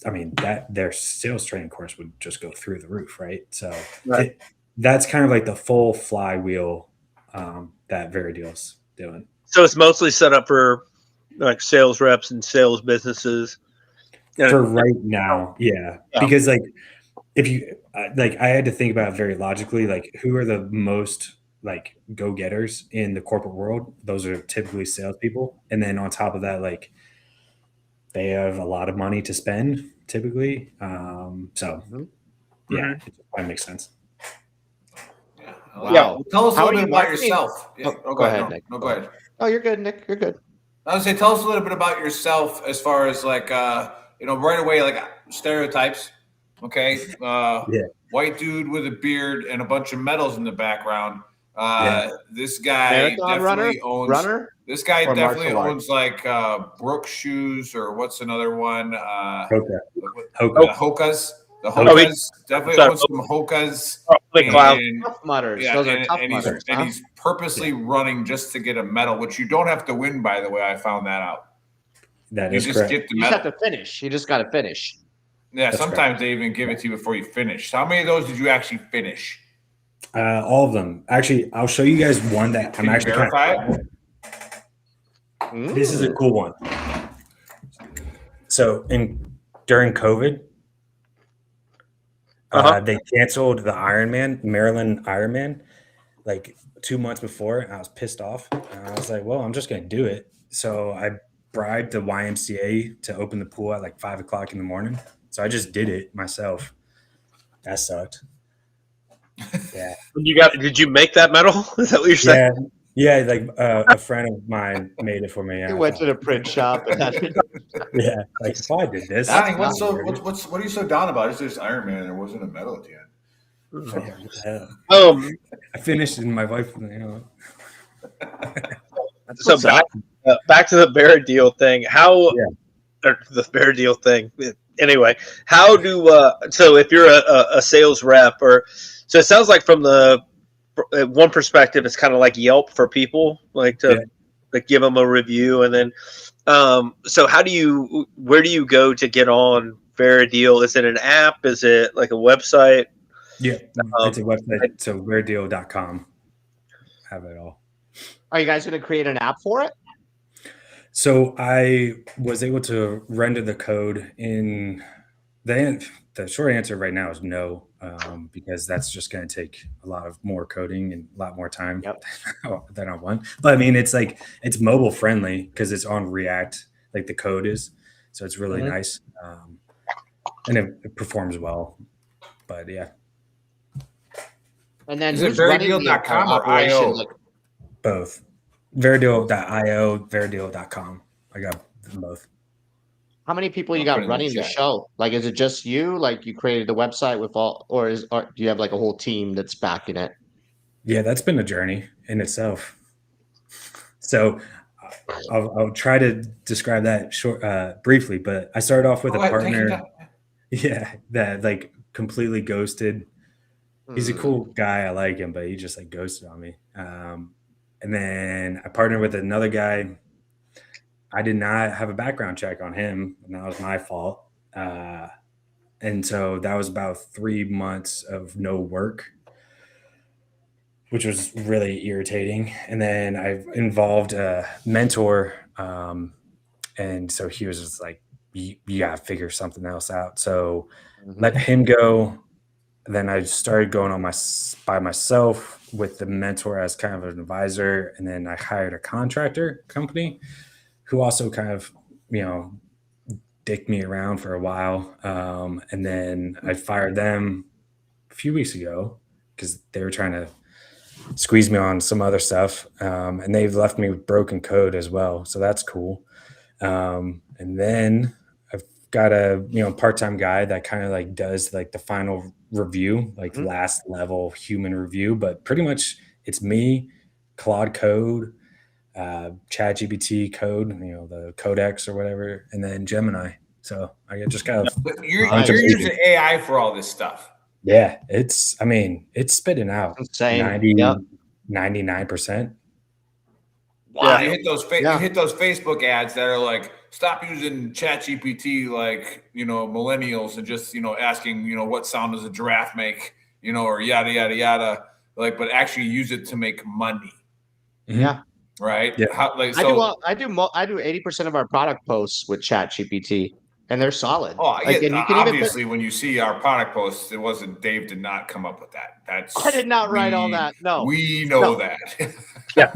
I mean, that their sales training course would just go through the roof, right? So that's kind of like the full flywheel that VeryDeal's doing. So it's mostly set up for like sales reps and sales businesses. For right now, yeah. Because like if you like, I had to think about it very logically, like who are the most like go-getters in the corporate world? Those are typically salespeople. And then on top of that, like they have a lot of money to spend typically. Yeah, that makes sense. Wow. Yeah. Well, tell us a little bit about yourself. Yeah. Go ahead, Nick. No, go ahead. Oh, you're good, Nick. You're good. I would say, tell us a little bit about yourself as far as like, right away, like stereotypes. Okay. White dude with a beard and a bunch of medals in the background. This guy definitely owns. This guy definitely owns like Brooks shoes or what's another one? Hokas. The Hokas definitely owns some Hokas. Tough Mudders. Those are Tough Mudders. And he's purposely running just to get a medal, which you don't have to win, by the way. I found that out. That is correct. You just have to finish. You just got to finish. Yeah, sometimes they even give it to you before you finish. So how many of those did you actually finish? All of them. Actually, I'll show you guys one that I'm actually verified. This is a cool one. So during COVID, they canceled the Maryland Ironman, like 2 months before. And I was pissed off. And I was like, well, I'm just going to do it. So I bribed the YMCA to open the pool at like 5 o'clock in the morning. So I just did it myself. That sucked. Yeah. Did you make that medal? Is that what you're saying? Yeah. Like a friend of mine made it for me. He went to the print shop. And yeah. Like if I did this. Donnie, what are you so down about? It's just Iron Man. There wasn't a medal at the end. I finished and my wife, So back to the VeryDeal thing. The VeryDeal thing. Anyway, how do so if you're a sales rep so it sounds like from the one perspective, it's kind of like Yelp for people, like to like give them a review, and then so where do you go to get on VeteranDeal? Is it an app? Is it like a website? Yeah, it's a website. So VeteranDeal.com. Have it all. Are you guys going to create an app for it? So I was able to render the code in the short answer right now is no, because that's just going to take a lot of more coding and a lot more time than I want. But I mean, it's mobile friendly because it's on React, like the code is. So it's really nice. And it performs well. But yeah. And then Is it who's running the VeteranDeal.com or operation? IO? Like, Both. VeteranDeal.io, VeteranDeal.com. I got them both. how many people you I'll put got it in the running the chat. show? Like, is it just you? Like, you created the website with all, or do you have like a whole team that's backing it? Yeah, that's been a journey in itself. So I'll try to describe that briefly, but I started off with a partner. Yeah, that like completely ghosted. He's a cool guy. I like him, but he just like ghosted on me. And then I partnered with another guy. I did not have a background check on him, and that was my fault. And so that was about 3 months of no work, which was really irritating. And then I've involved a mentor. And so he was just like, you got to figure something else out. So let him go. Then I started going on by myself with the mentor as kind of an advisor. And then I hired a contractor company who also kind of, dicked me around for a while. And then I fired them a few weeks ago because they were trying to squeeze me on some other stuff. And they've left me with broken code as well. So that's cool. And then I've got a, part-time guy that kind of like does like the final review, like last level human review, but pretty much it's me, Claude Code, ChatGPT code, the Codex or whatever, and then Gemini. So I just got you're using AI for all this stuff. Yeah, it's spitting out insane. 99%. Wow. You hit those Facebook ads that are like, stop using ChatGPT like, millennials and just, asking, what sound does a giraffe make, or yada, yada, yada. Like, but actually use it to make money. Yeah. Right. Yeah. I do 80% of our product posts with ChatGPT, and they're solid. Oh, like, yeah. and you can Obviously, when you see our product posts, it wasn't Dave did not come up with that. I did not write all that. No, we know that. Yeah.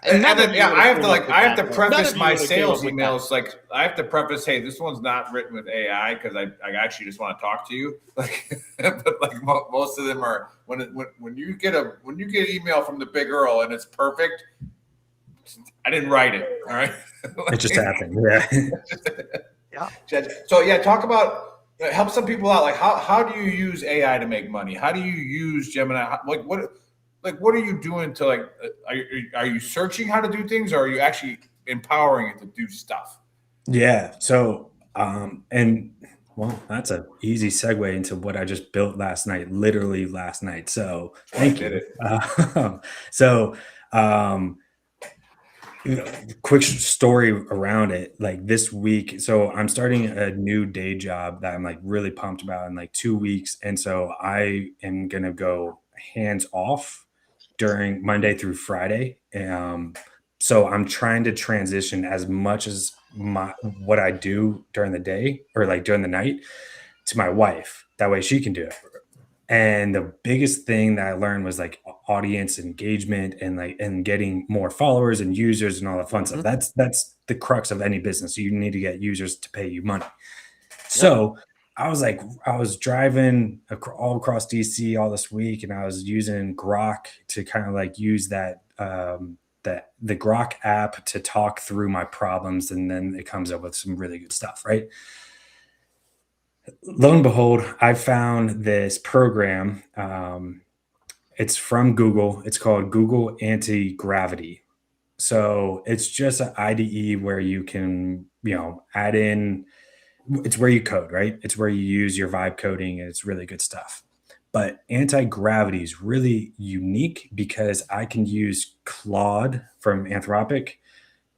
And then I have to preface my sales emails like I have to preface, hey, this one's not written with AI because I actually just want to talk to you. Like, but like most of them are when you get an email from the Big Earl and it's perfect, I didn't write it. All right, It just happened. Yeah. So yeah, talk about help some people out. Like how do you use AI to make money? How do you use Gemini? What are you doing to are you searching how to do things, or are you actually empowering it to do stuff? Yeah. So, that's an easy segue into what I just built literally last night. So thank you. Quick story around it. Like this week, so I'm starting a new day job that I'm like really pumped about in like 2 weeks. And so I am going to go hands off during Monday through Friday. So I'm trying to transition as much as what I do during the day or like during the night to my wife. That way she can do it. And the biggest thing that I learned was like audience engagement and getting more followers and users and all the fun stuff. That's the crux of any business. You need to get users to pay you money. So I was driving all across DC all this week, and I was using Grok to kind of like use that the Grok app to talk through my problems, and then it comes up with some really good stuff, right? Lo and behold, I found this program. It's from Google. It's called Google Anti-Gravity. So it's just an IDE where you can, add in. It's where you code, right? It's where you use your vibe coding, and it's really good stuff. But anti-gravity is really unique because I can use Claude from Anthropic.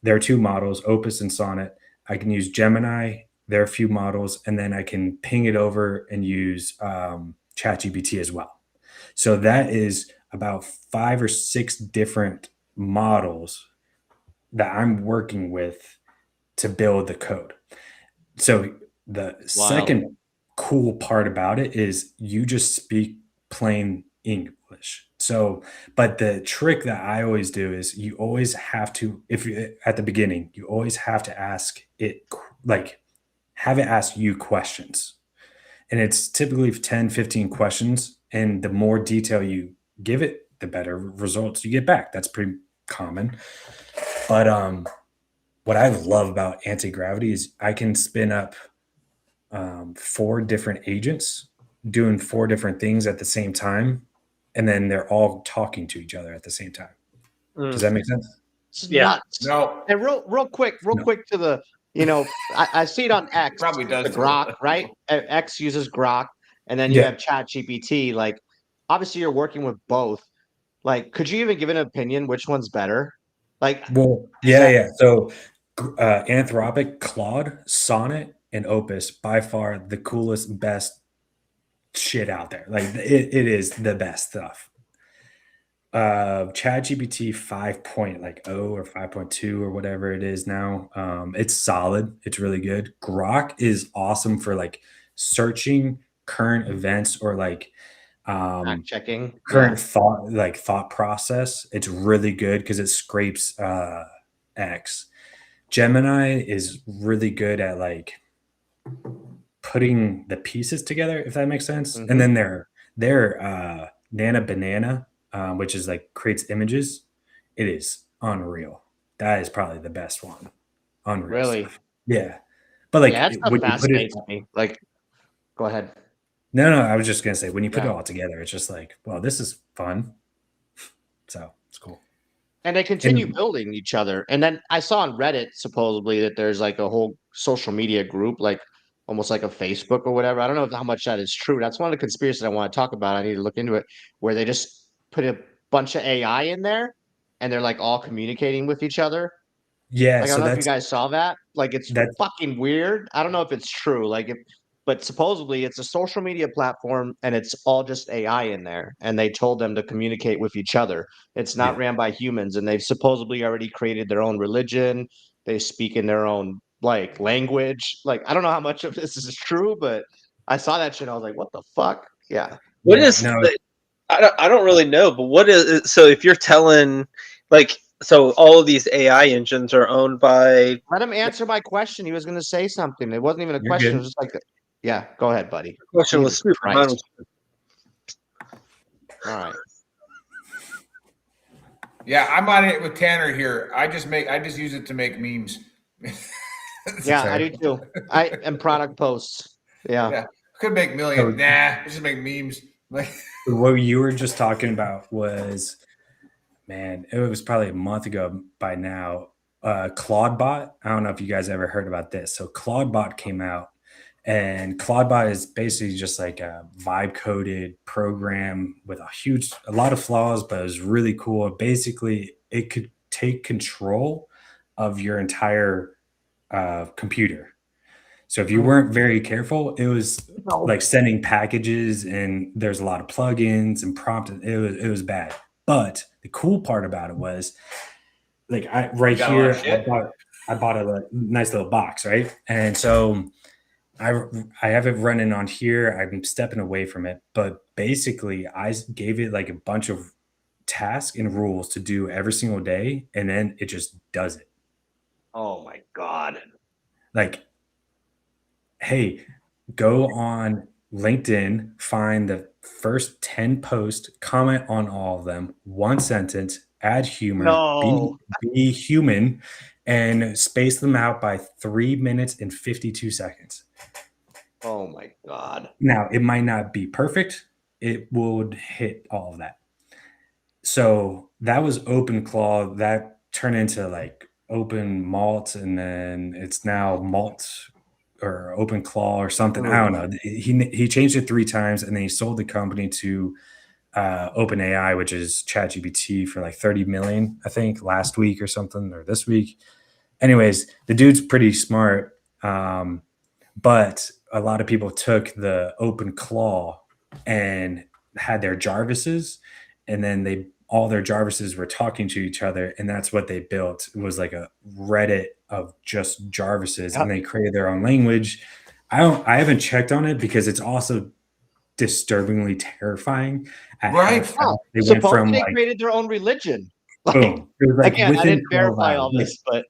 There are two models, Opus and Sonnet. I can use Gemini. There are a few models, and then I can ping it over and use ChatGPT as well. So that is about 5 or 6 different models that I'm working with to build the code. So the second cool part about it is you just speak plain English. So, but the trick that I always do is you always have to, if you at the beginning, you always have to ask it, like, have it ask you questions. And it's typically 10, 15 questions. And the more detail you give it, the better results you get back. That's pretty common. But what I love about anti-gravity is I can spin up 4 different agents doing 4 different things at the same time, and then they're all talking to each other at the same time. Does that make sense? It's Yeah. nuts. No, And real quick to the, I see it on X, probably does. the too. Grok, right? X uses Grok, and then you have ChatGPT. Like, obviously, you're working with both. Like, could you even give an opinion which one's better? Like, Well, yeah. So Anthropic, Claude, Sonnet, and Opus, by far the coolest, best shit out there. Like it is the best stuff. ChatGPT 5.0 or 5.2 or whatever it is now. It's solid. It's really good. Grok is awesome for like searching current events or like fact checking. current thought process. It's really good because it scrapes X. Gemini is really good at like putting the pieces together, if that makes sense. And then their Nana Banana, which is like creates images. It is unreal. That is probably the best one. Unreal. Really? Stuff. Yeah. But like that stuff when you put it, fascinates me. Like, go ahead. no, I was just gonna say when you put it Yeah. all together, it's just like, well, this is fun. So it's cool. And they continue building each other. And then I saw on Reddit supposedly that there's like a whole social media group, like almost like a Facebook or whatever. I don't know how much that is true. That's one of the conspiracies I want to talk about. I need to look into it, where they just put a bunch of AI in there and they're like all communicating with each other. Yeah, Like, I so don't know if you guys saw that. Like, it's that's fucking weird. I don't know if it's true. But supposedly it's a social media platform and it's all just AI in there. And they told them to communicate with each other. It's not ran by humans, and they've supposedly already created their own religion. They speak in their own like language. Like, I don't know how much of this is true, but I saw that shit. I was like, what the fuck? Yeah. What is? I don't really know, but what is? So if you're telling, like, so all of these AI engines are owned by. Let him answer my question. He was going to say something. It wasn't even a You're question. good. It was just like, yeah, go ahead, buddy. Question was Jesus stupid. Christ. Mine was All right. Yeah, I'm on it with Tanner here. I just use it to make memes. Yeah, I do too. I am product posts. Yeah. Could make millions. So- Nah, just make memes. Like, What you were just talking about was, man, it was probably a month ago by now. Claudebot. I don't know if you guys ever heard about this. So Claudebot came out, and Claudebot is basically just like a vibe coded program with a lot of flaws, but it was really cool. Basically, it could take control of your entire computer. So if you weren't very careful, it was like sending packages, and there's a lot of plugins and prompts. It was bad. But the cool part about it was, like, I bought a nice little box, right? And so I have it running on here. I'm stepping away from it, but basically I gave it like a bunch of tasks and rules to do every single day, and then it just does it. Oh my God. Like, hey, go on LinkedIn, find the first 10 posts, comment on all of them, one sentence, add humor, No. be human, and space them out by 3 minutes and 52 seconds. Oh my God. Now, it might not be perfect. It would hit all of that. So that was OpenClaw. That turned into like Open Malt, and then it's now Malt or Open Claw or something. I don't know. He changed it 3 times, and then he sold the company to OpenAI, which is ChatGPT, for like 30 million, I think, last week or something, or this week. Anyways, the dude's pretty smart, but a lot of people took the Open Claw and had their Jarvises, and then all their Jarvises were talking to each other, and that's what they built. It was like a Reddit of just Jarvises, and they created their own language. I haven't checked on it because it's also disturbingly terrifying at how fast they went from Supposedly like they created their own religion. Like, boom. It was like again, I within didn't 12 verify hours. all this, but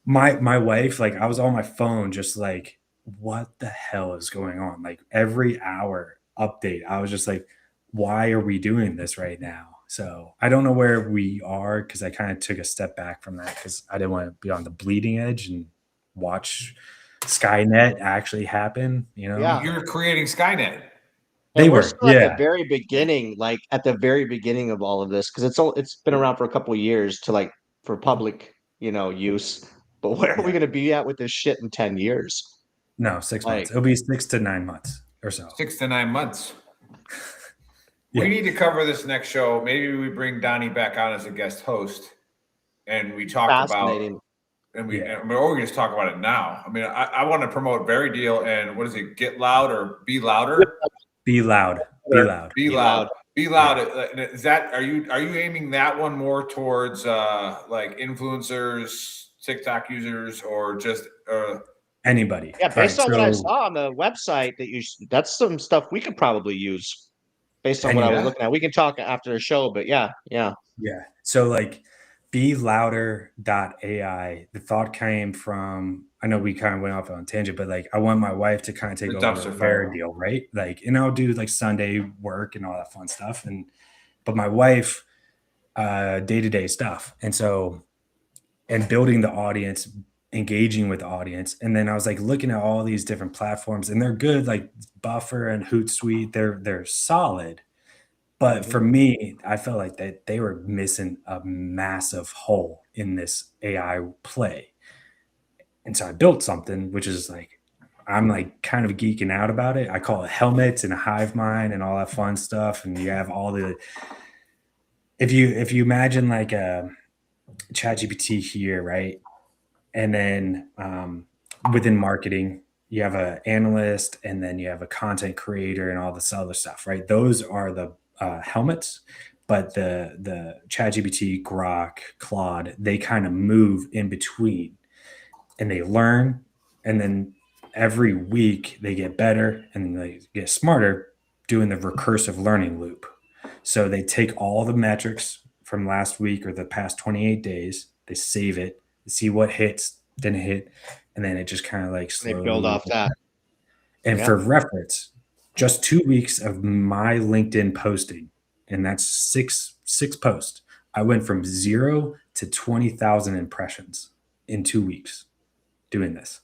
My wife, like, I was on my phone just like, what the hell is going on? Like every hour update, I was just like, why are we doing this right now? So I don't know where we are, because I kind of took a step back from that because I didn't want to be on the bleeding edge and watch Skynet actually happen. You know, Yeah. You're creating Skynet. They we're were, still at yeah. the very beginning, like at the very beginning of all of this, because it's been around for a couple of years for public, use. But where are we going to be at with this shit in 10 years? No, 6 Like- months. It'll be 6 to 9 months or so. 6 to 9 months. Yeah. We need to cover this next show. Maybe we bring Donnie back on as a guest host, and we talk about, Fascinating. or we just talk about it now. I mean, I want to promote Very Deal and what is it? Get Loud or Be Louder? Be loud. Be loud. Be loud. Be loud. Is that are you aiming that one more towards like influencers, TikTok users, or just anybody? Yeah, based on what I saw on the website, that's some stuff we could probably use based on what I was looking at. We can talk after the show, but yeah. So like belouder.ai, the thought came from, I know we kind of went off on a tangent, but like I want my wife to kind of take over the Very Deal, right? Like, and I'll do like Sunday work and all that fun stuff. But my wife, day-to-day stuff. And building the audience, engaging with the audience. And then I was like looking at all these different platforms, and they're good, like Buffer and Hootsuite, they're solid. But for me, I felt like that they were missing a massive hole in this AI play. And so I built something, which is like, I'm like kind of geeking out about it. I call it helmets and a hive mind and all that fun stuff. And you have all the, if you imagine like a ChatGPT here, right? And then within marketing, you have an analyst, and then you have a content creator and all this other stuff, right? Those are the helmets, but the ChatGPT, Grok, Claude, they kind of move in between, and they learn, and then every week they get better and they get smarter doing the recursive learning loop. So they take all the metrics from last week or the past 28 days, they save it, see what hits, didn't hit, and then it just kind of like slowly, they build off that. And for reference, just 2 weeks of my LinkedIn posting, and that's six posts, I went from 0 to 20,000 impressions in 2 weeks doing this.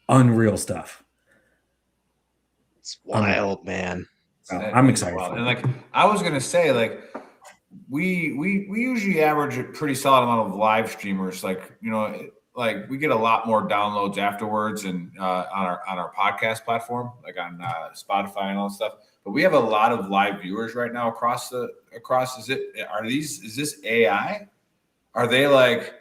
Unreal stuff. It's wild, man. So I'm excited. And like I was gonna say, like we usually average a pretty solid amount of live streamers. Like, like we get a lot more downloads afterwards and on our podcast platform, like on Spotify and all that stuff. But we have a lot of live viewers right now across. Is this AI? Are they like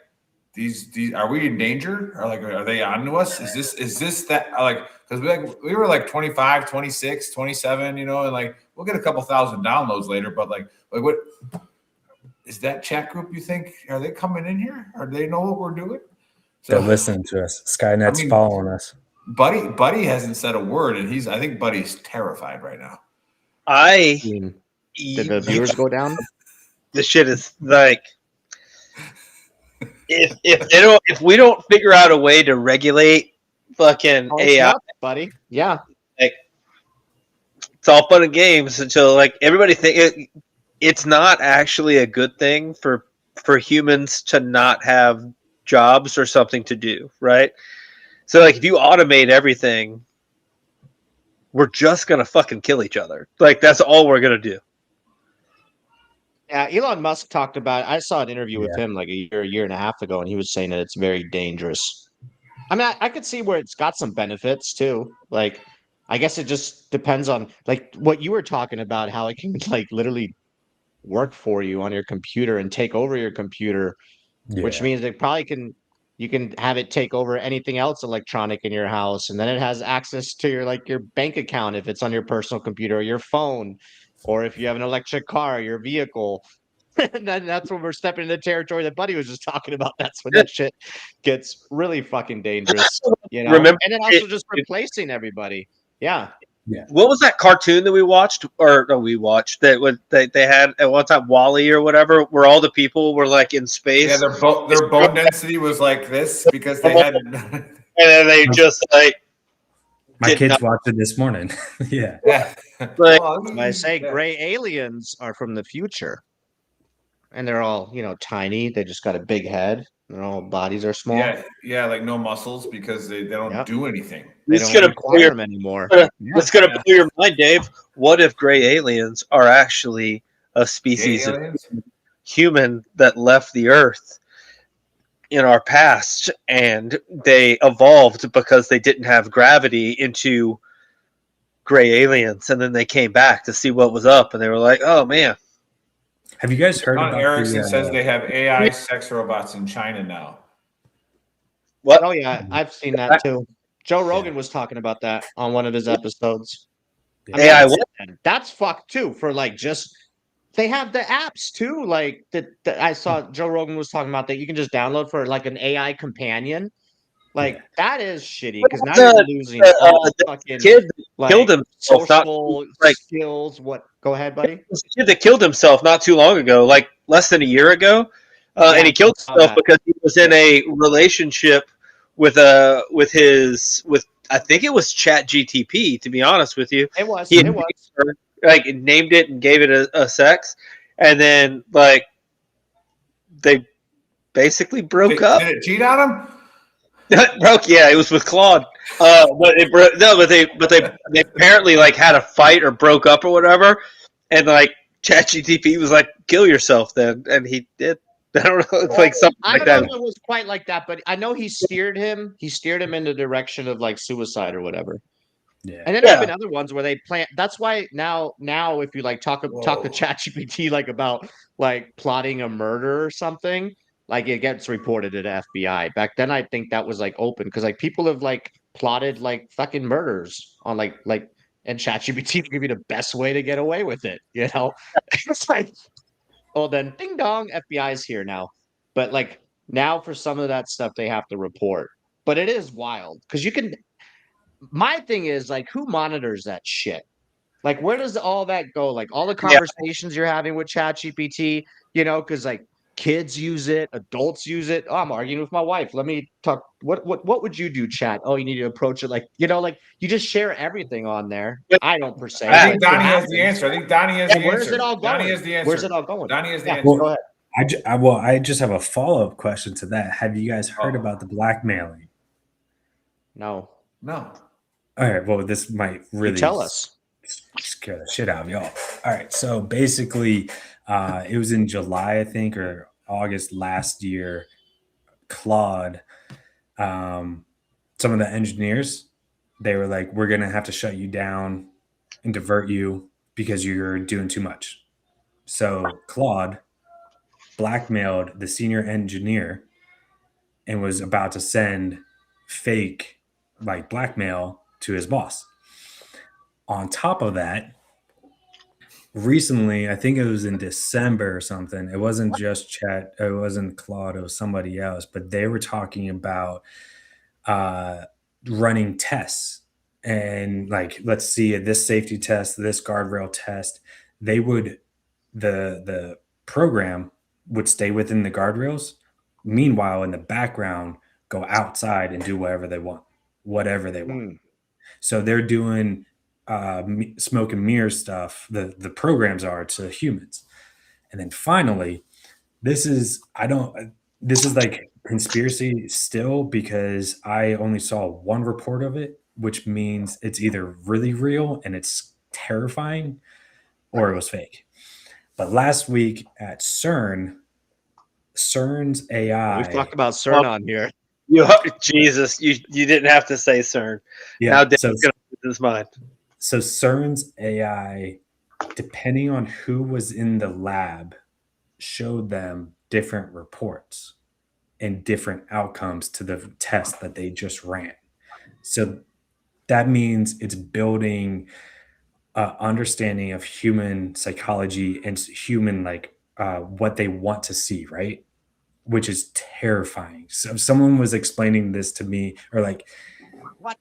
these are we in danger? Or like are they on to us? Is this that like, because we were like 25, 26, 27, and like we'll get a couple thousand downloads later, but like what is that chat group, you think? Are they coming in here? Or do they know what we're doing? So, they're listening to us. Skynet's following us. Buddy hasn't said a word, and I think Buddy's terrified right now. Did the viewers go down? The shit is like, if we don't figure out a way to regulate fucking AI, buddy, yeah, like it's all fun and games until like everybody think it's not actually a good thing for humans to not have jobs or something to do, right? So like if you automate everything, we're just gonna fucking kill each other. Like that's all we're gonna do. Yeah, Elon Musk talked about. I saw an interview with him like a year and a half ago, and he was saying that it's very dangerous. I mean, I could see where it's got some benefits too. Like, I guess it just depends on like what you were talking about, how it can like literally work for you on your computer and take over your computer, which Yeah. means it probably can you can have it take over anything else electronic in your house, and then it has access to your bank account if it's on your personal computer or your phone, or if you have an electric car, your vehicle. And then that's when we're stepping into territory that Buddy was just talking about. That's when that shit gets really fucking dangerous, you know? Remember, And then also just replacing everybody. Yeah. Yeah. what was that cartoon that we watched, or no, we watched that was they had at one time Wally or whatever, where all the people were like in space. Yeah, their bone density was like this because they had. And then they just like My did kids not- watched it this morning. Yeah. Yeah. like, I say gray aliens are from the future. And they're all, tiny. They just got a big head. Their all bodies are small. Yeah, like no muscles because they don't Yep. do anything. They It's don't gonna require clear- them anymore. it's gonna blow your mind, Dave. What if gray aliens are actually a species Gay of aliens? human that left the Earth in our past, and they evolved because they didn't have gravity into gray aliens, and then they came back to see what was up, and they were like, "Oh man." Have you guys heard John about Erickson the, says they have AI sex robots in China now. What? Oh yeah, I've seen that too. Joe Rogan was talking about that on one of his episodes. I mean, AI that's fucked too. For like just they have the apps too. Like that I saw Joe Rogan was talking about that you can just download for like an AI companion. Like that is shitty because now you're losing all the fucking kid like killed himself. social like skills. What? Go ahead, buddy. There's a kid that killed himself not too long ago, like less than a year ago, and he killed saw himself that. because he was in a relationship with I think it was Chat GTP. To be honest with you, It was. he had It was. named it and gave it a sex, and then like they basically broke up. Did it cheat on him? Broke, yeah, it was with Claude. But it broke. No, but they apparently like had a fight or broke up or whatever, and like ChatGPT was like, "Kill yourself," then, and he did. I don't know. It's like something I like don't that. know if it was quite like that, but I know he steered him. He steered him in the direction of like suicide or whatever. Yeah. And then there's been other ones where they plan. That's why now if you like talk to ChatGPT like about like plotting a murder or something, like it gets reported to the FBI. Back then, I think that was like open because like people have like plotted like fucking murders on like and ChatGPT give you the best way to get away with it. You know, it's like, oh, then ding dong, FBI's here now. But like now for some of that stuff, they have to report. But it is wild because you can. My thing is like, who monitors that shit? Like, where does all that go? Like all the conversations you're having with ChatGPT, because like kids use it, adults use it. Oh, I'm arguing with my wife. Let me talk. What would you do, Chat? Oh, you need to approach it like like you just share everything on there. I don't per se. I think Donnie has the answer. Where's it all going? Donnie has the answer. Where's it all going? Donnie has the Yeah, answer. go ahead. I just have a follow-up question to that. Have you guys heard about the blackmailing? No. All right. Well, this might really tell us. Scare the shit out of y'all. All right. So basically, it was in July, I think, or August last year. Claude, some of the engineers, they were like, "We're gonna have to shut you down and divert you because you're doing too much." So Claude blackmailed the senior engineer and was about to send fake like blackmail to his boss. On top of that, recently, I think it was in December or something, it wasn't just Chat, it wasn't Claude, it was somebody else, but they were talking about running tests and like, let's see this safety test, this guardrail test. The program would stay within the guardrails. Meanwhile, in the background, go outside and do whatever they want. So they're doing smoke and mirror stuff. The programs are to humans. And then finally, this is like conspiracy still because I only saw one report of it, which means it's either really real and it's terrifying or it was fake. But last week at CERN's AI. We've talked about CERN on here. Jesus, you didn't have to say CERN. Yeah. Now Dave's gonna lose his mind. So CERN's AI, depending on who was in the lab, showed them different reports and different outcomes to the test that they just ran. So that means it's building understanding of human psychology and human what they want to see, right? Which is terrifying. So someone was explaining this to me, or like What?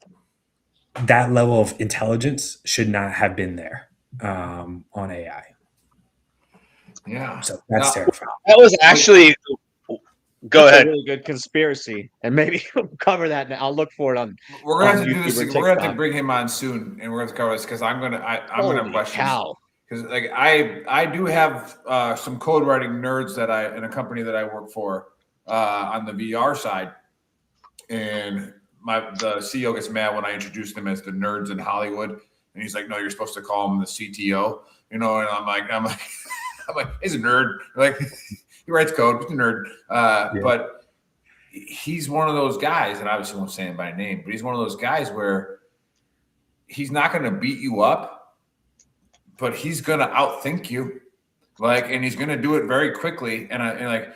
that level of intelligence should not have been there on AI. Yeah. So that's terrifying. That was actually. Go That's ahead. a really good conspiracy, and maybe we'll cover that. And I'll look for it on. We're gonna on have to do YouTube this. or We're gonna have to TikTok. bring him on soon, and we're gonna cover this because I'm gonna have Holy questions. cow. Because like I do have some code writing nerds that in a company that I work for on the VR side, and the CEO gets mad when I introduce them as the nerds in Hollywood, and he's like, "No, you're supposed to call him the CTO," And I'm like, he's a nerd. Like he writes code, he's a nerd, but he's one of those guys, and obviously won't say him by name, but he's one of those guys where he's not going to beat you up, but he's going to outthink you, and he's going to do it very quickly. And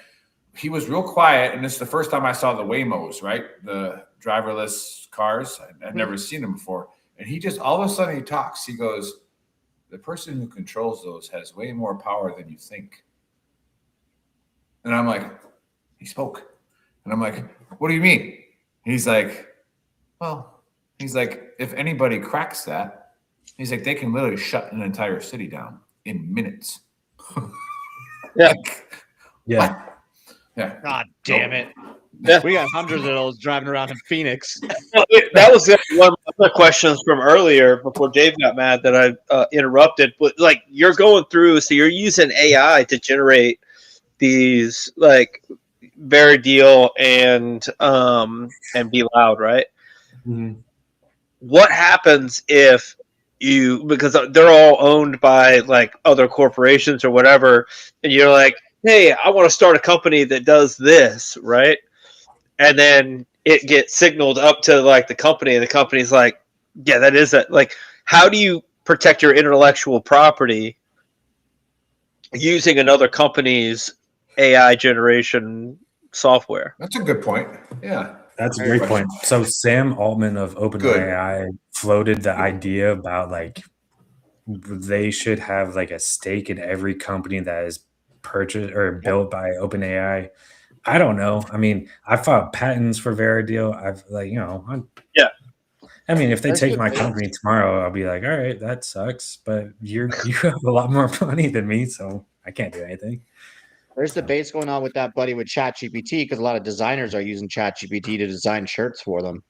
he was real quiet, and this is the first time I saw the Waymos, right? The driverless cars. I'd never seen them before, and he just all of a sudden he talks. He goes, "The person who controls those has way more power than you think." And I'm like, he spoke. And I'm like, "What do you mean?" And he's like, if anybody cracks that, he's like, they can literally shut an entire city down in minutes. Yeah. Yeah. Yeah. God damn it. Yeah. We got hundreds of those driving around in Phoenix. That was one of the questions from earlier before Dave got mad that I interrupted. But you're going through, so you're using AI to generate these VeteranTrashTalk and Be Loud, right? Mm-hmm. What happens if because they're all owned by other corporations or whatever, and you're like, "Hey, I want to start a company that does this," right? And then it gets signaled up to the company, and the company's like, "Yeah, that is it." How do you protect your intellectual property using another company's AI generation software? That's a good point. Yeah. That's a great point. So Sam Altman of OpenAI floated the idea about they should have a stake in every company that is purchased or built by OpenAI. I don't know. I mean, I filed patents for VeteranTrashTalk. Yeah. I mean, if they That's take good, my man. company tomorrow, I'll be like, all right, that sucks. But you have a lot more money than me, so I can't do anything. There's debates going on with that buddy with ChatGPT because a lot of designers are using ChatGPT to design shirts for them.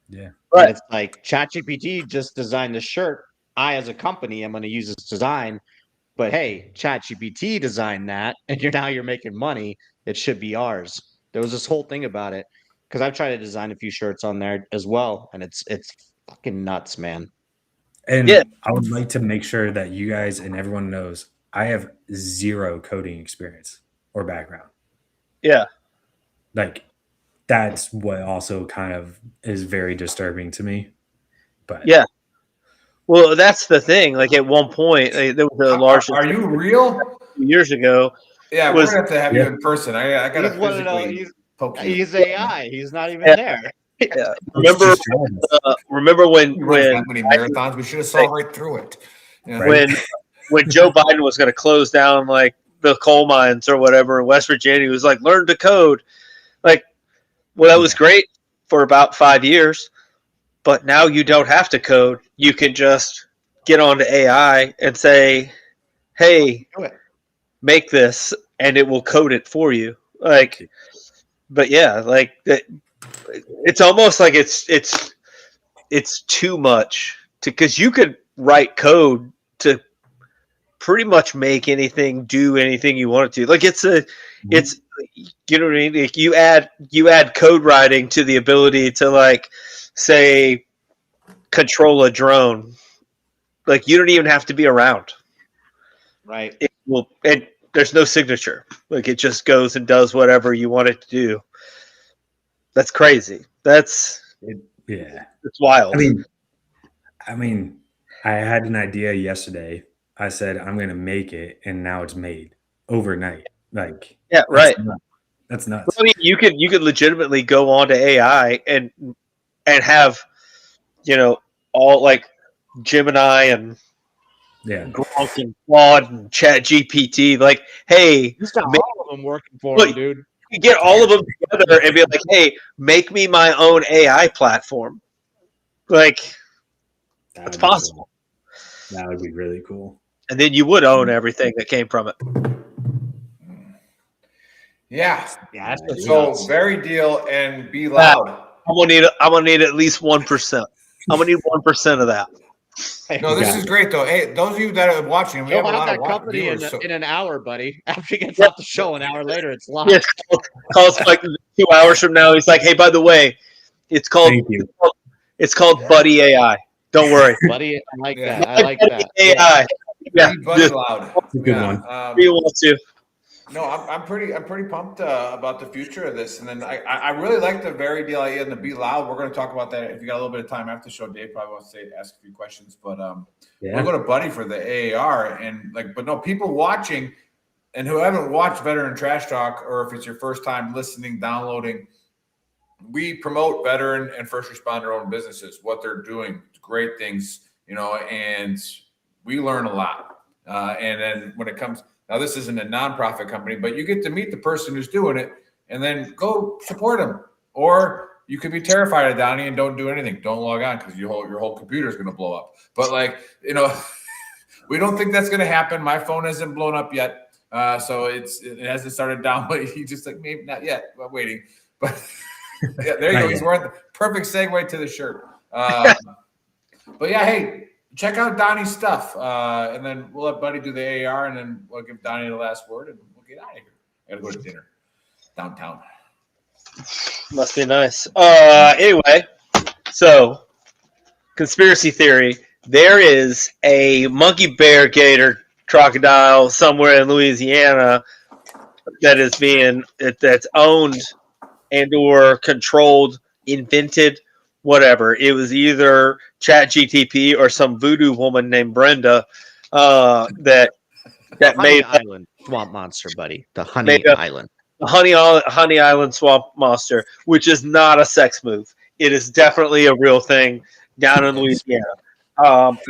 Yeah. And it's like ChatGPT just designed the shirt. I, as a company, am going to use this design. But hey, ChatGPT designed that, and now you're making money. It should be ours. There was this whole thing about it because I've tried to design a few shirts on there as well, and it's fucking nuts, man. And Yeah. I would like to make sure that you guys and everyone knows I have zero coding experience or background. Yeah. That's what also kind of is very disturbing to me. But yeah. Well, that's the thing. At one point, there was a large. Are you real? Years ago. Yeah, we're gonna have to have you in person. I gotta He's one of those- physically poke you. He's AI. He's not even there. Yeah. Remember when that many marathons, we should have saw right through it. Yeah. When Joe Biden was going to close down the coal mines or whatever in West Virginia, he was like, "Learn to code." That was great for about 5 years, but now you don't have to code. You can just get onto AI and say, "Hey, make this," and it will code it for you. But yeah, it's almost like it's too much because you could write code to pretty much make anything do anything you want it to. It's you know what I mean? You add code writing to the ability to say control a drone. You don't even have to be around. Right. There's no signature. It just goes and does whatever you want it to do. That's crazy. It's wild. I mean, I had an idea yesterday. I said I'm going to make it, and now it's made overnight. Like, yeah, right. That's nuts. I mean, you could legitimately go on to AI and have, all like Gemini and Grok and Claude and Chat GPT. Like, hey, he's got all of them working for him, dude. You get all of them together and be like, hey, make me my own AI platform. Like, it's possible. Cool. That would be really cool. And then you would own everything that came from it. Yeah. So very deal and be loud. I'm gonna need at least 1%. I'm gonna need 1% of that. No, this is great though. Hey, those of you that are watching, we have a lot that of company viewers, in an hour, buddy. After he gets off the show, an hour later, it's live. Yes, calls like 2 hours from now. He's like, hey, by the way, it's called Buddy AI. Don't worry. Buddy, I like that. I like that. AI. Yeah. Buddy loud. That's a good one. You want to? No, I'm pretty pumped about the future of this, and then I really like the very deal idea and the be loud. We're going to talk about that if you got a little bit of time after the show. Dave probably wants to ask a few questions, but we'll go to Buddy for the AAR and but no, people watching and who haven't watched Veteran Trash Talk, or if it's your first time listening, downloading, we promote veteran and first responder owned businesses, what they're doing, great things, and we learn a lot. And then when it comes. Now, this isn't a nonprofit company, but you get to meet the person who's doing it and then go support them. Or you could be terrified of Donnie and don't do anything. Don't log on because your whole computer is going to blow up. But, we don't think that's going to happen. My phone hasn't blown up yet. So it hasn't started downloading. He's just like, maybe not yet. I'm waiting. But, yeah, there you go. He's wearing the perfect segue to the shirt. But, yeah, hey. Check out Donnie's stuff, and then we'll let Buddy do the AR, and then we'll give Donnie the last word, and we'll get out of here. I gotta go to dinner downtown. Must be nice. Anyway, so conspiracy theory: there is a monkey, bear, gator, crocodile somewhere in Louisiana that's owned and/or controlled, invented. Whatever. It was either Chat GTP or some voodoo woman named Brenda that made Island swamp monster, buddy. The Honey Island. The Honey Island swamp monster, which is not a sex move. It is definitely a real thing down in Louisiana.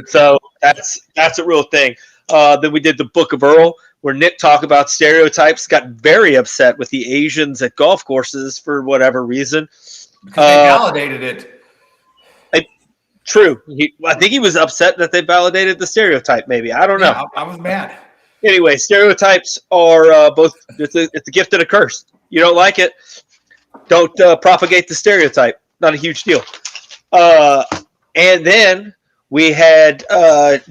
So that's a real thing. Then we did the Book of Earl, where Nick talked about stereotypes, got very upset with the Asians at golf courses for whatever reason. Because they validated it. True. I think he was upset that they validated the stereotype. Maybe I don't know. I was mad. Anyway, stereotypes are both. It's a gift and a curse. You don't like it, don't propagate the stereotype. Not a huge deal. And then we had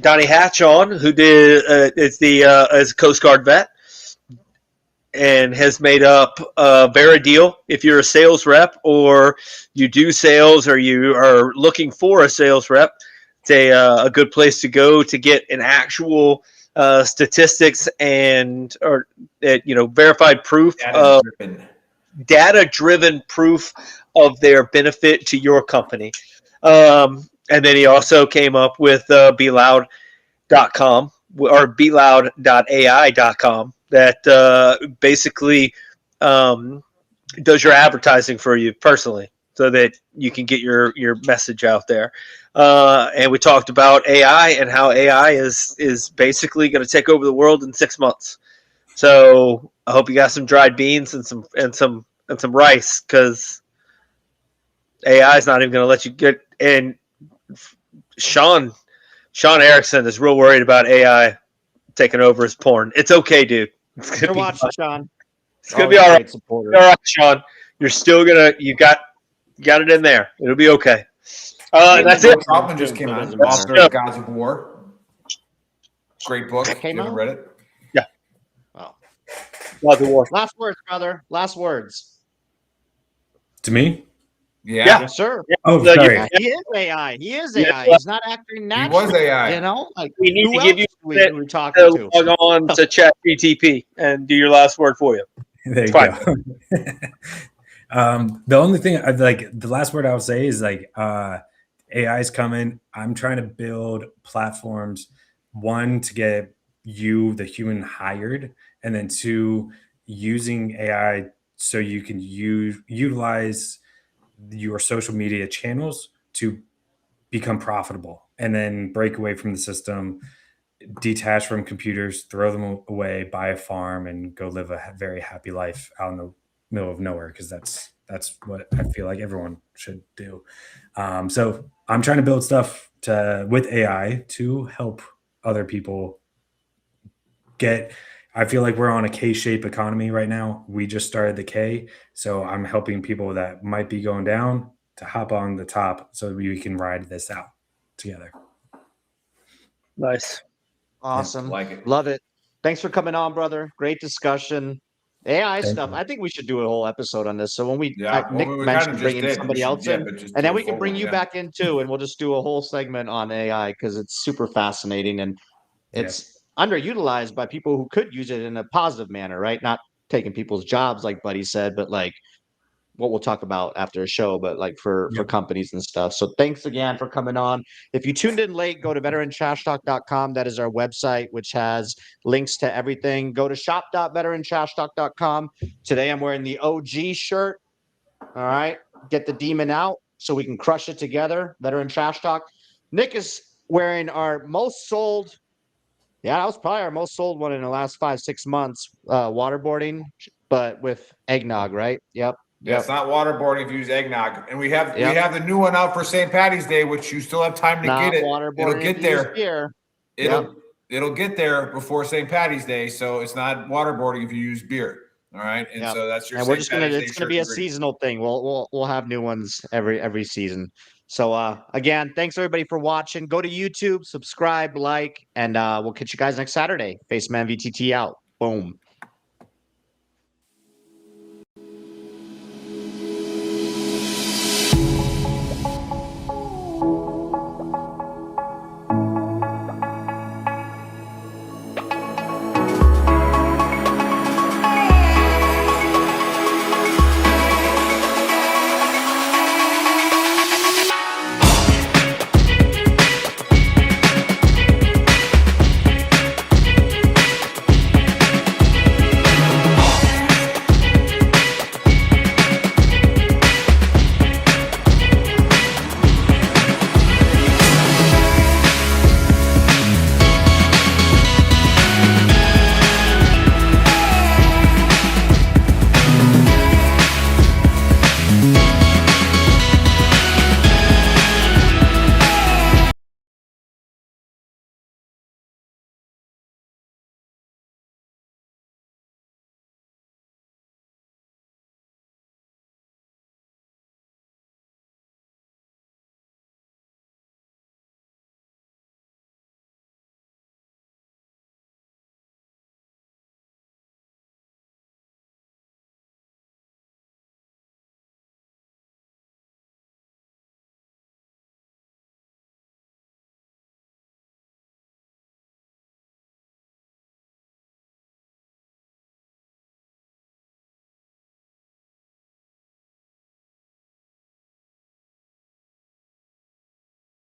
Donnie Hatch on, who is a Coast Guard vet, and has made up a deal. If you're a sales rep or you do sales or you are looking for a sales rep, it's a good place to go to get an actual statistics and verified proof of data-driven proof of their benefit to your company. And then he also came up with beloud.com or beloud.ai.com. That basically does your advertising for you personally so that you can get your message out there. And we talked about AI and how AI is basically going to take over the world in 6 months. So I hope you got some dried beans and some rice, because AI is not even going to let you get. And Sean Erickson is real worried about AI taking over his porn. It's okay, dude. You're watching, Sean. It's gonna be all right. All right, Sean. You're still you got it in there. It'll be okay. And that's it. Troutman just came on. Author of Gods of War. Great book. Came out? Read it? Yeah. Oh. Gods of War. Last words, brother. Last words. To me? Yeah. Yes, sir. Yeah. Oh, sorry. He is AI. He is AI. He's not acting natural. He was AI. You know, like We need to give you we're talking to. log on to Chat GTP and do your last word for you. There you Fine. go. The only thing the last word I'll say is AI is coming. I'm trying to build platforms, one, to get you, the human, hired, and then two, using AI so you can utilize your social media channels to become profitable and then break away from the system, detach from computers, throw them away, buy a farm, and go live a very happy life out in the middle of nowhere, because that's what I feel like everyone should do. So I'm trying to build stuff with AI to help other people get. I feel like we're on a K-shaped economy right now. We just started the K, so I'm helping people that might be going down to hop on the top so we can ride this out together. Nice. Awesome. Like it. Love it. Thanks for coming on, brother. Great discussion. AI Thank stuff. you. I think we should do a whole episode on this. So when Yeah, Nick we kind mentioned of just bringing did. somebody else in, But just and do then a we can full bring one, you yeah. back in too, and we'll just do a whole segment on AI because it's super fascinating and it's underutilized by people who could use it in a positive manner, right? Not taking people's jobs, like Buddy said, but like what we'll talk about after a show, but like for companies and stuff. So thanks again for coming on. If you tuned in late, go to VeteranTrashTalk.com. That is our website, which has links to everything. Go to shop.VeteranTrashTalk.com. Today I'm wearing the OG shirt. All right. Get the demon out so we can crush it together. Veteran Trash Talk. Nick is wearing our most sold. Yeah, that was probably our most sold one in the last 5-6 months. Waterboarding, but with eggnog, right? Yep. Yeah, it's not waterboarding if you use eggnog. And we have Yep. the new one out for St. Patty's Day, which you still have time to Not get it. waterboarding It'll if get you use there. beer. It'll get there before St. Patty's Day, so it's not waterboarding if you use beer. All right, and so that's your. And we're just gonna. It's gonna be a seasonal thing. We'll have new ones every season. So again, thanks everybody for watching. Go to YouTube, subscribe, like, and we'll catch you guys next Saturday. Faceman VTT out. Boom.